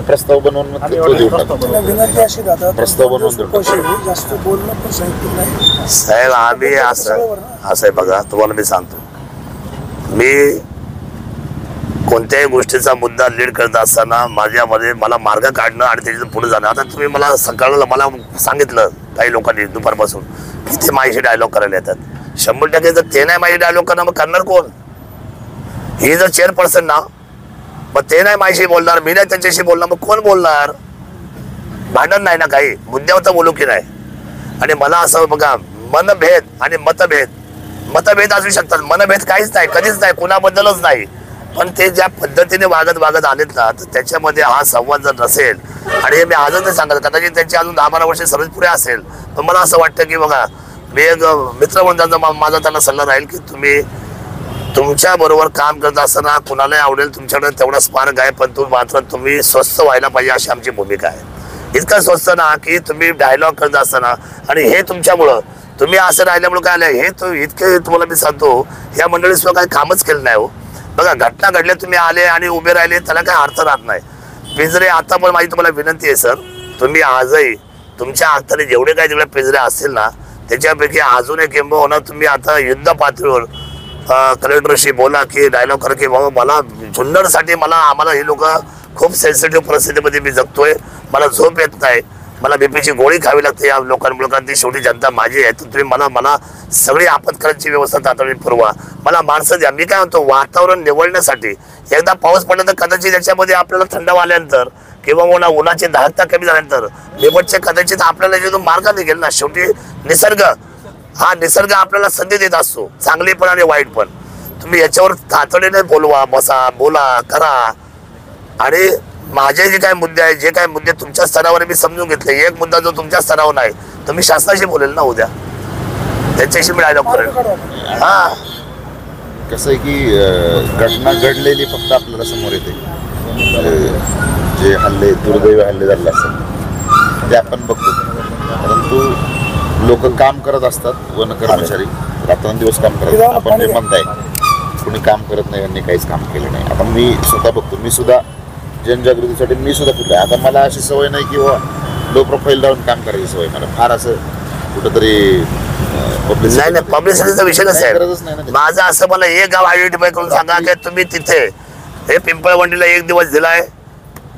प्रस्ताव बनवून विनंती अशी दादा, प्रस्ताव बनवून जास्त बोलणं पण साहित्य नाही साहेब. आम्ही असं आहे बघा, तुम्हाला मी सांगतो, मी कोणत्याही गोष्टीचा मुद्दा लीड करत असताना माझ्यामध्ये मला मार्ग काढणं आणि त्याच्यातून पुढे जाणं. आता तुम्ही मला सकाळला मला सांगितलं काही लोकांनी दुपारपासून की ते माझ्याशी डायलॉग करायला येतात. 100% जर ते नाही माझी डायलॉग करणार मग करणार कोण? ही जर चेअरपर्सन ना, मग ते नाही माझ्याशी बोलणार, मी नाही त्यांच्याशी बोलणार, मग कोण बोलणार? भांडण नाही ना काही, मुद्द्यावर तर बोलू की नाही. आणि मला असं बघा, मनभेद आणि मतभेद असू शकतात. मनभेद काहीच नाही, कधीच नाही, कुणाबद्दलच नाही. पण ते ज्या पद्धतीने वागत आलेत ना, तर त्याच्यामध्ये हा संवाद जर नसेल, आणि हे मी आजच नाही सांगत, कदाचित त्यांची अजून 10-12 वर्ष सर्व्हिस पुढे असेल, पण मला असं वाटतं की बघा, मी एक मित्र म्हणून त्यांचा माझा त्यांना सल्ला राहील की तुम्ही तुमच्या बरोबर काम करत असताना कुणालाही आवडेल तुमच्याकडे तेवढा स्पार्क आहे, पण तुम्ही स्वस्थ व्हायला पाहिजे अशी आमची भूमिका आहे. इतकं स्वस्थ ना की तुम्ही डायलॉग करत असताना, आणि हे तुमच्यामुळं तुम्ही असं राहिल्यामुळे काय आलं, हे इतके तुम्हाला मी सांगतो, ह्या मंडळीसुद्धा काही कामच केलं नाही हो. बघा घटना घडल्या, तुम्ही आले आणि उभे राहिले, त्याला काही अर्थ राहत नाही. पिंजरे आता पण माझी तुम्हाला विनंती आहे सर, तुम्ही आजही तुमच्या हाताने जेवढे काही तिकडे पिंजरे असतील ना, त्याच्यापैकी अजून एक किंबहुना तुम्ही आता युद्ध पातळीवर कलेक्टरशी बोला की डायलॉग करा की बाबा मला जुन्नरसाठी आम्हाला हे लोक खूप सेन्सिटिव्ह परिस्थितीमध्ये मी जगतोय, मला झोप येत नाही, मला बीपीची गोळी खावी लागते या लोकांमुळे, कारण ती शेवटी जनता माझी आहे. तर तुम्ही मला सगळी आपत्कालीनची व्यवस्था तातडीने पुरवा, मला माणसं द्या. मी काय म्हणतो, वातावरण निवडण्यासाठी एकदा पाऊस पडला तर कदाचित त्याच्यामध्ये आपल्याला थंडावा आल्यानंतर किंवा उन्हाची दाहकता कमी झाल्यानंतर निवडचे कदाचित आपल्याला जो मार्ग निघेल ना. शेवटी निसर्ग आपल्याला संधी देत असतो, चांगली पण आणि वाईट पण. तुम्ही याच्यावर तातडीने बोला करा. आणि माझे जे काय मुद्दे आहेत, जे काय मुद्दे तुमच्या स्तरावर मी समजून घेतले, एक मुद्दा जो तुमच्या स्तरावर नाही तर मी शासनाशी बोलेल ना उद्या, त्यांच्याशी मी डायलॉग करेल. हा कसं आहे की घटना घडलेली फक्त आपल्याला समोर येते, जे हल्ले दुर्दैवी हल्ले झाले असतात ते आपण बघतो, परंतु लोक काम करत असतात, वन कर्मचारी रात्रंदिवस काम करतात. आपण जे म्हणताय कोणी काम करत नाही, यांनी काहीच काम केलं नाही. आता मी स्वतः बघतो, मी सुद्धा जनजागृतीसाठी मी सुद्धा कुठलं आहे. आता मला अशी सवय नाही की लो प्रोफाईल लावून काम करायची सवय, मला फार असं कुठंतरी नाही पब्लिसिटीचा विषय नसा आहे माझा. असं मला एक गाव आयडेंटिफाय करून सांगा की तुम्ही तिथे हे पिंपळवंडीला 1 दिवस दिलाय,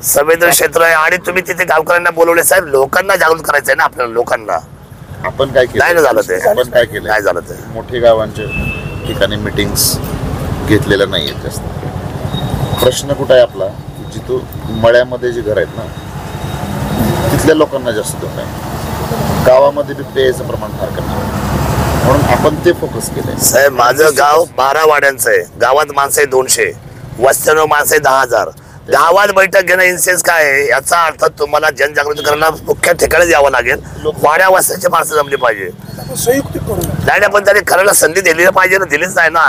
संवेदन क्षेत्र आहे, आणि तुम्ही तिथे गावकऱ्यांना बोलवले. साहेब लोकांना जागृत करायचं आहे ना आपल्याला, लोकांना. आपण काय केलं नाही झालं ते, आपण काय केलं, काय झालं ते, मोठे गावांच्या ठिकाणी मिटिंग्स घेतलेल्या नाही आहेत जास्त. प्रश्न कुठं आहे आपला, जिथं मळ्यामध्ये जे घर आहेत ना तिथल्या लोकांना जास्त धोका आहे, गावामध्ये बिबटे यायचं प्रमाण फार कमी आहे, म्हणून आपण ते फोकस केलंय. साहेब माझं गाव 12 वाड्यांचं आहे, गावात माणसं आहे 200, वस्त्यांवर माणसं 10,000. गावात बैठक घेणं इन्सेन्स काय आहे याचा अर्थ तुम्हाला जनजागृती करणं मुख्य ठिकाणीच यावं लागेल. वाड्या वस्त्यांची माणसं जमली पाहिजे. आपण संयुक्त करू. नाही पण त्यांनी करायला संधी दिली पाहिजे ना, दिलीच नाही ना.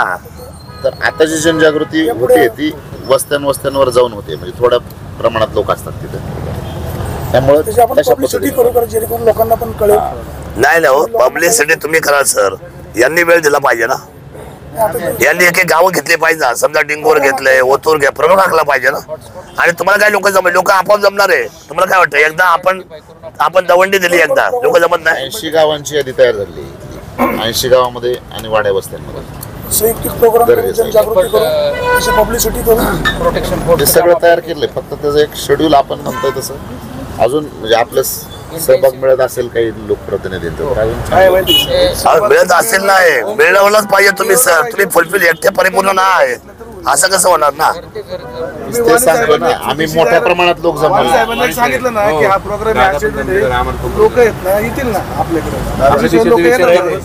तर आता जी जनजागृती होते ती वस्त्यांवर जाऊन होते, म्हणजे थोड्या प्रमाणात लोक असतात तिथे, त्यामुळे त्याची आपण तशा पब्लिसिटी पद्धतीने करू जेणेकरून लोकांना पण कळेल. नाही ना हो, पब्लिसिटी तुम्ही करा सर. यांनी वेळ दिला पाहिजे ना. यांनी एक गावं घेतली पाहिजे ना. समजा डिंगोर घेतलंय, ओतूर घ्या, प्रमुख राखला पाहिजे ना. आणि तुम्हाला काय लोक जमले, लोक आपोआप जमणार आहे. तुम्हाला काय वाटतं, एकदा आपण दवंडी दिली, एकदा लोक जमत नाही. 80 गावांची यादी तयार झाली. 80 गावामध्ये आणि वाड्या वस्त्यांमध्ये संयुक्त प्रोग्राम जनजागृती करू, त्याची पब्लिसिटी करू, प्रोटेक्शन ते सगळं तयार केलंय. फक्त त्याचं एक शेड्यूल आपण म्हणतोय तसं अजून म्हणजे आपलं सहभाग मिळत असेल काही लोकप्रतिनिधींचं मिळत असेल नाही, मिळवलंच पाहिजे तुम्ही सर. तुम्ही फुलफिल एकटे परिपूर्ण नाही, असं कसं होणार ना. ते सांगतो ना, आम्ही मोठ्या प्रमाणात लोक जमले. साहेबांनी सांगितलं ना की हा प्रोग्राम लोक आहेत ना येतील ना आपल्याकडे लोक येणार.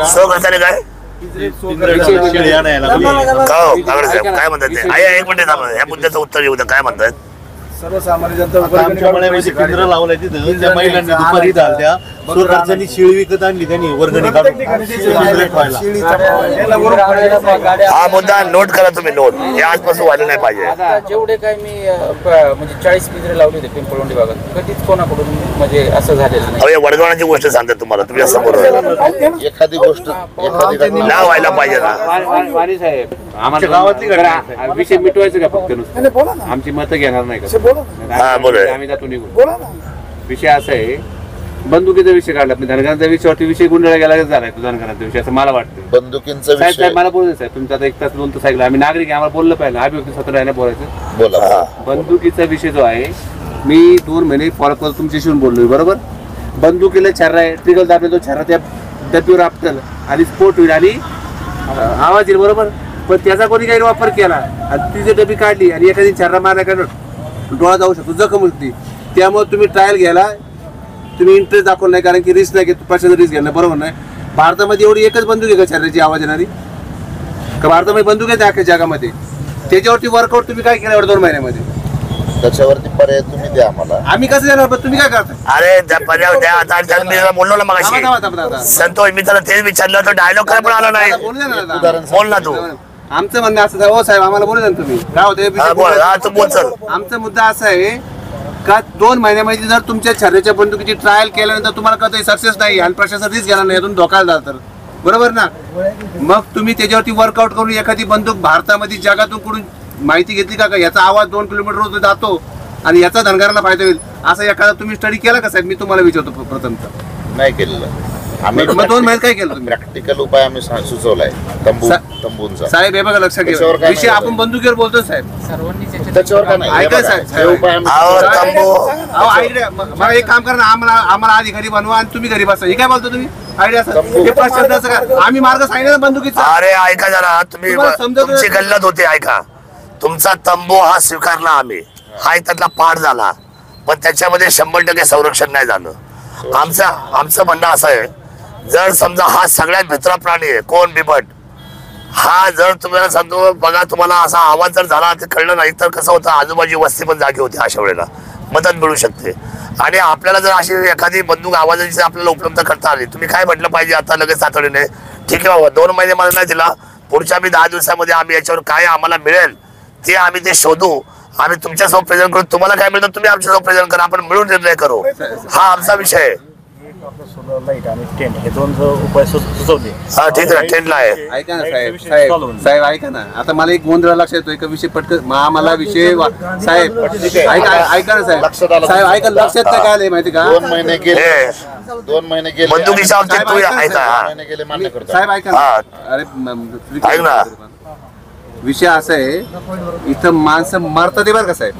स्वखर्चाने काय काय म्हणतात ते. एक मिनिट थांबा, या मुद्द्याचं उत्तर येऊ द्या. काय म्हणतात सर्वसामान्य जनता आमच्या मळ्यामध्ये पिंजरं लावलाय तिथं. त्या महिलांनी दुपारी झाल्या स्वखर्चाने शेळी विकत आणली त्यांनी वर्गणी काढून. हा मुद्दा नोट करा तुम्ही. नोट हे आजपासून व्हायला नाही पाहिजे. आता जेवढे काय मी म्हणजे 40 पिंजरे लावले होते पिंपळवंडी भागात, कधीच कोणाकडून म्हणजे असं झालेलं नाही. वडगावची गोष्ट सांगतात तुम्हाला, तुमच्या समोर एखादी गोष्ट ना व्हायला पाहिजे ना. वाणी साहेब, आम्हाला गावातली विषय मिटवायचं का फक्त नुसतं? बोला ना, आमची मतं घेणार नाही का? हा, बोला. आम्ही जातो निघून. बोला ना. विषय असा आहे, बंदुकीचा विषय काढला. धनगरांच्या विषयावरती विषय गुंडाळा गेला झालाय. तो धनगरांचा विषय असं मला वाटतं. बंदुकींचा साहेब विषय मला बोलू साहेब, तुमचा आता 1 तास 2 तास ऐकलं. आम्ही नागरिक आहे, आम्हाला बोललं पाहिजे. अभिव्यक्ती स्वतः राहिला बोलायचं. बोला. बंदुकीचा विषय जो आहे, मी 2 महिने फॉलो करतो तुमच्याशी बोललोय, बरोबर. बंदुकीला छर्रा आहे, ट्रिगल दाबले, तो छर्रा त्या डब्बीवर आपटल आणि स्फोट होईल आणि आवाज येईल, बरोबर. पण त्याचा कोणी काही वापर केला आणि ती जर डबी काढली आणि एखादी छर्रा मारला का डोळा जाऊ शकतो, जखम होती. त्यामुळे तुम्ही ट्रायल घ्यायला तुम्ही इंटरेस्ट दाखवला नाही, कारण की रिस्क नाही घेत. प्रशासन रिस्क घेणं बरोबर नाही. भारतामध्ये एवढी एकच बंदूक आहे का छर्राची आवाज येणारी? का भारतामध्ये बंदूक आहे अख्ख्या जगामध्ये? त्याच्यावरती वर्कआउट तुम्ही काय केलं 2 महिन्यामध्ये? त्याच्यावरती पर्याय तुम्ही द्या आम्हाला. आम्ही कसं देणार? पण तुम्ही काय करता? अरे त्या पर्याय द्या. आता मी बोललो ना मग संतोष, मी त्याला तेच विचारलं तर डायलॉग काय पण आला नाही. बोलू द्या ना. उदाहरण बोल ना तू. आमचं म्हणणं असं आहे, हो साहेब आम्हाला बोलू द्या ना तुम्ही. काय होतं, तू बोल सर. आमचा मुद्दा असा आहे का 2 महिन्यामध्ये जर तुमच्या छर्राच्या बंदुकीची ट्रायल केल्यानंतर तुम्हाला कधी सक्सेस नाही आणि प्रशासन रिस्क घेणार नाही, यातून धोका झाला तर बरोबर ना, मग तुम्ही त्याच्यावरती वर्कआउट करून एखादी बंदूक भारतामध्ये जगातून कुठून माहिती घेतली का याचा आवाज 2 किलोमीटर रोज जातो आणि याचा धनगरांना फायदा होईल, असं एखादा तुम्ही स्टडी केला का साहेब? मी तुम्हाला विचारतो प्रथमतः. नाही केलेलं आम्ही. मग 2 महिन्यात काय केलं तुम्ही? प्रॅक्टिकल उपाय आम्ही सुचवलाय. तंबूंचा. साहेब हे बघा, लक्षात घ्या विषय आपण बंदुकीवर बोलतो साहेब. त्याच्यावर काय नाही. ऐका हे बघा, साहेब. हे उपाय आम्ही मला एक काम करा ना, आम्हाला आधी घरी बनवा आणि तुम्ही घरी बसा. हे काय बोलतो तुम्ही? आयडिया आम्ही मार्ग सांगितलं ना बंदुकीचा. अरे ऐका जरा, तुम्ही तुमची गल्लत होते. ऐका, तुमचा तंबू हा स्वीकारला आम्ही, हा त्यातला पाठ झाला, पण त्याच्यामध्ये 100% संरक्षण नाही झालं. आमचं म्हणणं असं आहे, जर समजा हा सगळ्यात भित्रा प्राणी आहे, कोण बिबट, हा जर तुम्हाला सांगतो बघा, तुम्हाला असा आवाज जर झाला ते कळलं नाही तर कसं होतं, आजूबाजू वस्ती पण जागी होती, अशा वेळेला मदत मिळू शकते. आणि आपल्याला जर अशी एखादी बंदूक आवाजाची आपल्याला उपलब्ध करता आली, तुम्ही काय म्हटलं पाहिजे आता लगेच तातडीने, ठीक आहे बाबा 2 महिने मला नाही दिला, पुढच्या मी 10 दिवसामध्ये आम्ही याच्यावर काय आम्हाला मिळेल ते आम्ही ते शोधू, आम्ही तुमच्यासोबत प्रेझेंट करू, तुम्हाला काय मिळतं तुम्ही आमच्यासोबत प्रेझेंट करा, आपण मिळून निर्णय करू. हा आमचा विषय आहे. लाईट आणि टेंट हे 2 उपाय सुचवले. हा ठीक आहे, टेंटला आहे. ऐका ना साहेब ऐका ना, आता मला एक गोंधळ लक्षात येतो. एका विषय पटकन आम्हाला विषय साहेब ऐका ना साहेब ऐका, लक्षात काय आलंय माहिती का? 2 महिने गेले. 2 महिने गेले. बंदुकीच्या बाबतीत तू ऐका. 2 महिने गेले मान्य करतो साहेब ऐका ना. अरे ऐक ना, विषय असा आहे, इथं माणसं मरतात बरं का साहेब.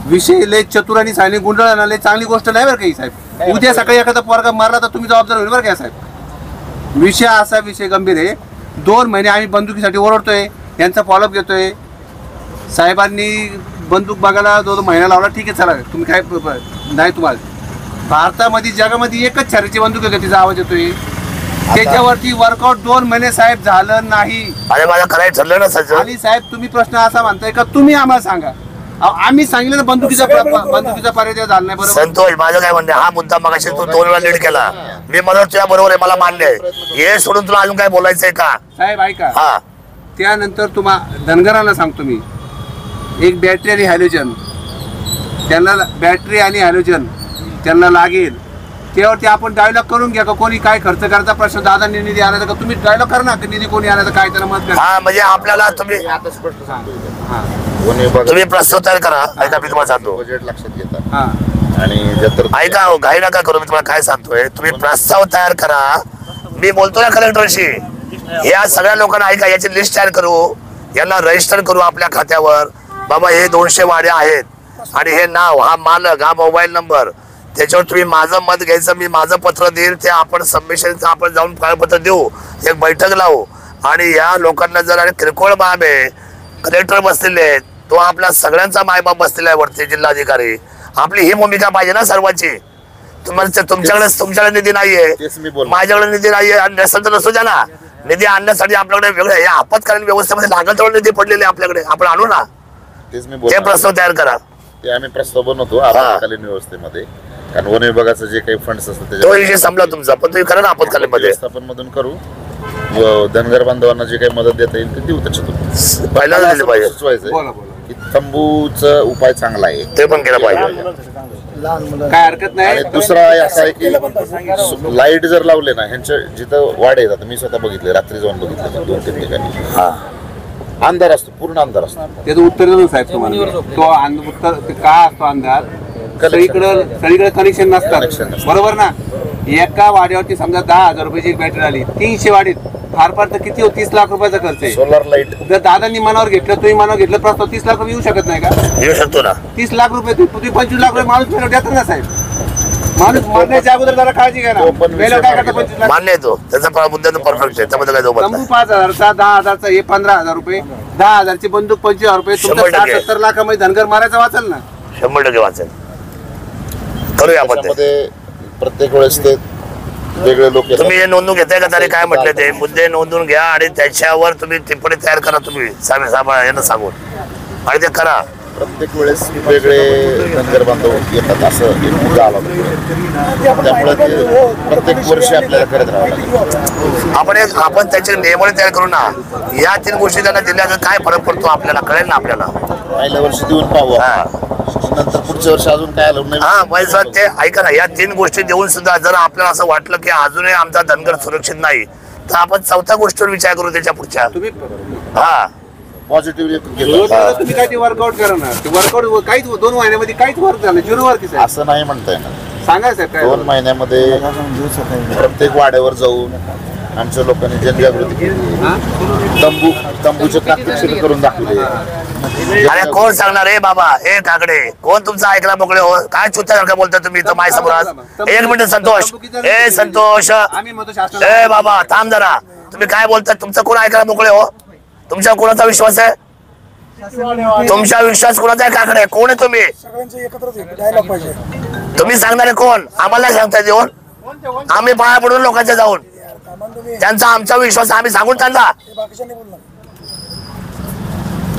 विषय लय चतुर आणि सायनी गुंडाळा लय चांगली गोष्ट नाही बरं काही साहेब. उद्या सकाळी एखादा पोरगा मारला तर तुम्ही जबाबदार होईल बरं का साहेब. विषय असा, विषय गंभीर आहे. 2 महिने आम्ही बंदुकीसाठी ओरडतोय, यांचा फॉलोअप घेतोय. साहेबांनी बंदूक बघायला 2 महिना लावला, ठीक आहे चला, तुम्ही काय नाही. तुम्हाला भारतामध्ये जगामध्ये एकच छर्राची बंदूक आहे का तिचा आवाज येतोय? त्याच्यावरती वर्कआउट 2 महिने साहेब झालं नाही. अरे माझं करायचं ठरलं ना सज्जन. आणि साहेब तुम्ही प्रश्न असा म्हणताय का तुम्ही आम्हाला सांगा. आम्ही सांगितलं ना बंदुकीचा पर्याय झाला नाही. बरोबर संतोष माझं काय म्हणणे हा मुद्दा मगाशी तू 2 वेळा लीड केला. मी मला तुझ्या बरोबर आहे, मला मान्य आहे. हे सोडून तुला अजून काय बोलायचंय का साहेब? ऐका, हा त्यानंतर तुम्हा धनगरांना सांगतो मी, एक बॅटरी आणि हॅलोजन त्यांना, बॅटरी आणि हॅलोजन त्यांना लागेल. त्यावरती आपण डायलॉग करून घ्या का कोणी काय खर्च करायचा प्रश्न दादांनी निधी आणायचा का तुम्ही डायलॉग करा ना, निधी कोणी आणायचा काय त्याला मत करा. हा म्हणजे आपल्याला तुम्ही आता स्पष्ट सांगतो तुम्ही प्रस्ताव तयार करा. ऐका मी तुम्हाला सांगतो, बजेट लक्षात घेतात आणि जर ऐका घाई नका करू. मी तुम्हाला काय सांगतोय, तुम्ही प्रस्ताव तयार करा. मी बोलतो ना कलेक्टरशी, या सगळ्या लोकांना ऐका, याची लिस्ट तयार करू, यांना रजिस्टर करू आपल्या खात्यावर. बाबा हे 200 वाड्या आहेत आणि हे नाव, हा मालक, हा मोबाईल नंबर, त्याच्यावर तुम्ही माझं मत घ्यायचं, मी माझं पत्र देईल, ते आपण सबमिशनचं आपण जाऊन कागदपत्र देऊ, एक बैठक लावू. आणि या लोकांना जर आणि किरकोळ बाब आहे, कलेक्टर बसलेले आहेत, तो आपल्या सगळ्यांचा मायबाप बसलेला आहे वरती, जिल्हाधिकारी. आपली ही भूमिका पाहिजे ना सर्वांची. तुमच्याकडे निधी नाहीये, माझ्याकडे निधी नाहीये, आणि नसेल तर नसू द्या ना. निधी आणण्यासाठी आपल्याकडे वेगळं या आपत्कालीन व्यवस्थेमध्ये लागल तेवढे निधी पडलेले आपल्याकडे, आपण आणू ना. ते प्रस्ताव तयार करा. ते आम्ही प्रस्ताव बनवतो आपत्कालीन व्यवस्थेमध्ये, कारण वन विभागाचं जे काही फंड्स असतात तो विषय संपला तुमचा, पण तुम्ही करा ना आपत्कालीन मध्ये. व्यवस्थापन मधून करू, धनगर बांधवांना जे काही मदत देता येईल ते देऊ त्याच्यातून. पहिल्यांदा दिले पाहिजे. सुचवायचं की तंबूचा उपाय चांगला आहे, ते पण केलं पाहिजे. काय हरकत नाही. आणि दुसरा असा आहे की लाईट जर लावले ना, ह्यांच्या जिथं वाढ आहेत, आता मी स्वतः बघितले, रात्री जाऊन बघितले 2-3 ठिकाणी, अंधार असतो, पूर्ण अंधार असतो. त्याचं उत्तर देतो साहेब तुम्हाला. तो उत्तर का असतो अंधार? सगळीकडे कनेक्शन नसतात, बरोबर ना. एका वाड्यावरती समजा 10,000 रुपयाची बॅटरी आली, 300 वाढीत फार फार तर किती 30 लाख रुपयाचा खर्च आहे. सोलार लाईट जर दादांनी मनावर घेतलं, तुम्ही मनावर घेतलं प्रस्ताव, 30 लाख रुपये येऊ शकत नाही का? येऊ शकतो ना. 30 लाख रुपये तुम्ही 25 लाख रुपये माणूस देतात ना साहेब. माणूस मरण्याच्या अगोदर जरा काळजी घ्या ना. वेळेला काय करता 25 लाख? मान्य येतो, त्याचा मुद्दा परफेक्ट आहे, त्यामध्ये काय तंबू 5,000चा, 10,000चा, हे 15,000 रुपये, 10,000ची बंदूक 25,000 रुपये, तुमच्या 60-70 लाखामध्ये धनगर मारायचा वाचल ना. 100% वाचेल. करूया आपण ते. प्रत्येक वेळेस ते वेगळे लोक तुम्ही हे नोंदून घेताय का? तरी काय म्हटलं ते मुद्दे नोंदून घ्या आणि त्याच्यावर तुम्ही टिप्पणी तयार करा. तुम्ही यांना सांगून आणि ते करा. प्रत्येक वेळेस वेगळे धनगर बांधव येतात असं मुद्दा आला, त्यामुळे ते प्रत्येक वर्षी आपल्याला करत राहावं. आपण त्याचे नियमन तयार करू ना. या 3 गोष्टी त्यांना दिल्या तर काय फरक पडतो आपल्याला कळेल ना. आपल्याला पहिल्या वर्षी देऊन पाहू, नंतर पुढच्या वर्षी अजून काय आलं नाही. हा म्हणजे ते ऐका ना, या 3 गोष्टी देऊन सुद्धा जर आपल्याला असं वाटलं की अजूनही आमचा धनगर सुरक्षित नाही, तर आपण 4थ्या गोष्टीवर विचार करू त्याच्या पुढच्या. हा पॉझिटिव्हली तुम्ही काय ते वर्कआउट करणार, ते वर्कआउट काहीच 2 महिन्यामध्ये काहीच वर्क झालं, 0 वर्क असं नाही म्हणताय ना. सांगा साहेब काय 2 महिन्यामध्ये प्रत्येक वाड्यावर जाऊन आमच्या लोकांनी जनजागृती केली, तंबूचे प्रात्यक्षिक करून दाखवले. अरे कोण सांगणार रे बाबा? हे काकडे कोण तुमचा ऐकला मोकळे हो? काय चुत्यासारखं बोलता तुम्ही तर माय समोर आज. 1 मिनिट संतोष, ए संतोष, ए बाबा थांब जरा. तुम्ही काय बोलता? तुमचं कोण ऐकायला मोकळे हो? तुमच्या कोणाचा विश्वास आहे? तुमचा विश्वास कोणाचा आहे? काकडे कोण आहे तुम्ही? तुम्ही सांगणारे कोण? आम्हाला सांगताय देऊन? आम्ही पाया पडून लोकांच्या जाऊन त्यांचा आमचा विश्वास आम्ही सांगून त्यांना.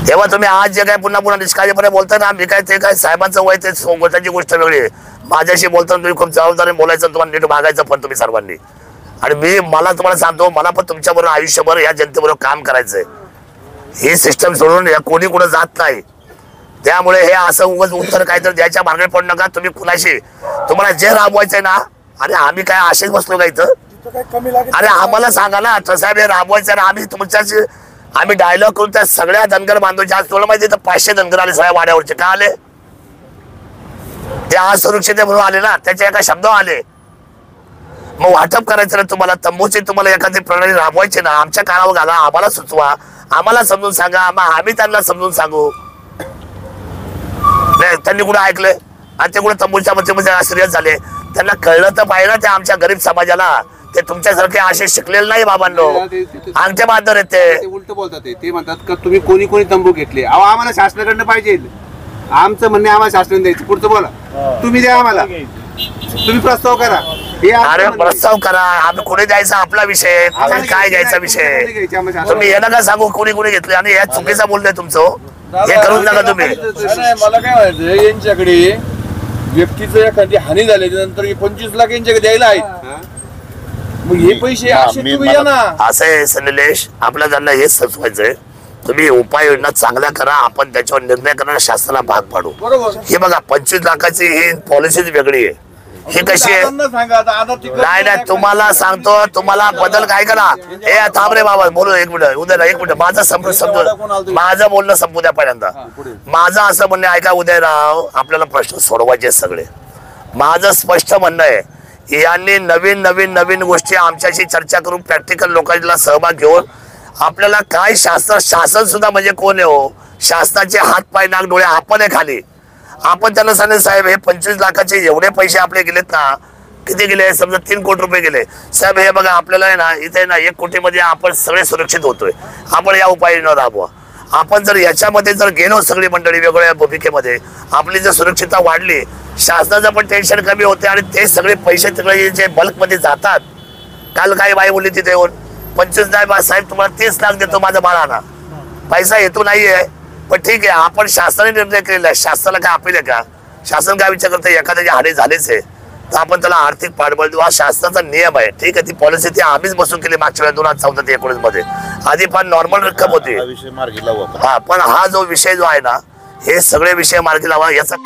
तेव्हा तुम्ही आज जे काय पुन्हा निष्काळजीपणे बोलताय ना, मी काय ते काय साहेबांचं वय ते गोष्टाची गोष्ट वेगळी आहे. माझ्याशी बोलताना तुम्ही खूप जबाबदारी बोलायचं, तुम्हाला नीट भागायचं पण तुम्ही सर्वांनी. आणि मला तुम्हाला सांगतो, मला पण तुमच्याबरोबर आयुष्यभर या जनतेबरोबर काम करायचंय. ही सिस्टम सोडून कोणी कुठं जात नाही. त्यामुळे हे असं उगाच उत्तर काहीतरी द्यायच्या मार्गात पडू नका. तुम्ही कुणाशी तुम्हाला जे राबवायचंय ना, अरे आम्ही काय असेच बसलो का इथं? अरे आम्हाला सांगा ना साहेब, हे राबवायचं ना. आम्ही डायलॉग करून त्या सगळ्या धनगर बांधवांच्या, आज तुला माहिती तर 500 धनगर आले सगळ्या वाड्यावरचे. का आले ते? आज सुरक्षित म्हणून आले ना, त्याच्या एका शब्दावर आले. मग वाटप करायचं ना तुम्हाला, तंबूची तुम्हाला एखादी प्रणाली राबवायची ना, आमच्या कानावर घाला, आम्हाला सुचवा, आम्हाला समजून सांगा, आम्ही त्यांना समजून सांगू. नाही त्यांनी कुठं ऐकलंय? आणि ते कुठे तंबूच्या मध्ये सिरियस झाले? त्यांना कळलं तर पाहिजे ना, ते आमच्या गरीब समाजाला. ते तुमच्यासारखे असे शिकलेले नाही बाबांनो, आमच्या बांधवर आहेत ते. उलट बोलतात ते म्हणतात का तुम्ही कोणी कोणी तंबू घेतले. अहो आम्हाला शासनाकडनं पाहिजे. आमचं म्हणणे आम्हाला शासनाने द्यायचं. पुढचं बोला, तुम्ही द्या आम्हाला, तुम्ही प्रस्ताव करा. हे आपलं अरे म्हणणं आहे. प्रस्ताव करा, आम्ही कोणी द्यायचा आपला विषय, तुम्ही काय घ्यायचा विषय, तुम्ही हे नका सांगू कोणी कोणी घेतले आणि या चुकीचा बोलतोय तुमचं, हे करून नका तुम्ही. नाही, मला काय म्हणायचं यांच्याकडे व्यक्तीचं एखादी हानी झाल्याच्या नंतर 25 लाख यांच्याकडे द्यायला आहेत. मग हे पैसे असे तुम्ही या ना. असं आहे सनिलेश, आपल्या त्यांना हेच सुचवायचंय, तुम्ही उपाययोजना चांगल्या करा, आपण त्याच्यावर निर्णय करणार, शासनाला भाग पाडू. बरोबर. हे बघा 25 लाखाची ही पॉलिसीच वेगळी आहे. ही कशी आहे? दादांना सांगा आता, आता तिकडे नाही नाही, तुम्हाला सांगतो, तुम्हाला बदल काय करा. हे थांब रे बाबा, बोलू एक मिनिट, उद्या एक मिनिट, माझं समजू, माझं बोलणं संपू द्या पहिल्यांदा. माझं असं म्हणणं ऐका उदयराव, आपल्याला प्रश्न सोडवायचे सगळे. माझं स्पष्ट म्हणणं आहे, यांनी नवीन नवीन नवीन गोष्टी आमच्याशी चर्चा करून प्रॅक्टिकल लोकांना सहभाग घेऊन आपल्याला काय शासन सुद्धा म्हणजे कोण आहे हो, शासनाचे हात पाय नाक डोळे आपण आहे खाली. आपण त्यांना सांगितलं साहेब हे 25 लाखाचे एवढे पैसे आपले गेलेत ना, किती गेले, समजा 3 कोटी रुपये गेले साहेब, हे बघा आपल्याला आहे ना इथे ना 1 कोटीमध्ये आपण सगळे सुरक्षित होतोय, आपण या उपाययोजना राबवा. आपण जर याच्यामध्ये जर गेलो सगळी मंडळी वेगवेगळ्या भूमिकेमध्ये, आपली जर सुरक्षितता वाढली, शासनाचं पण टेन्शन कमी होते आणि ते सगळे पैसे तिकडे जे बल्कमध्ये जातात. काल काही बाई बोलली तिथे येऊन 25 नाही साहेब तुम्हाला 30 लाख देतो माझ्या बाळाला, पैसा येतो नाहीये, पण ठीक आहे आपण शासनाने निर्णय केलेला आहे, शासनाला काय अपील आहे का? शासन काय विचार करतं, एखाद्याची हानी झालीच आहे तर आपण त्याला आर्थिक पाठबळ देऊ, हा शासनाचा नियम आहे. ठीक आहे, ती पॉलिसी ती आम्हीच बसून केली मागच्या वेळेला 2014 ते 19 मध्ये, आधी फार नॉर्मल रक्कम होती. हा विषय मार्गी लावू आपण. हा, पण हा जो विषय जो आहे ना, हे सगळे विषय मार्गी लावा याचा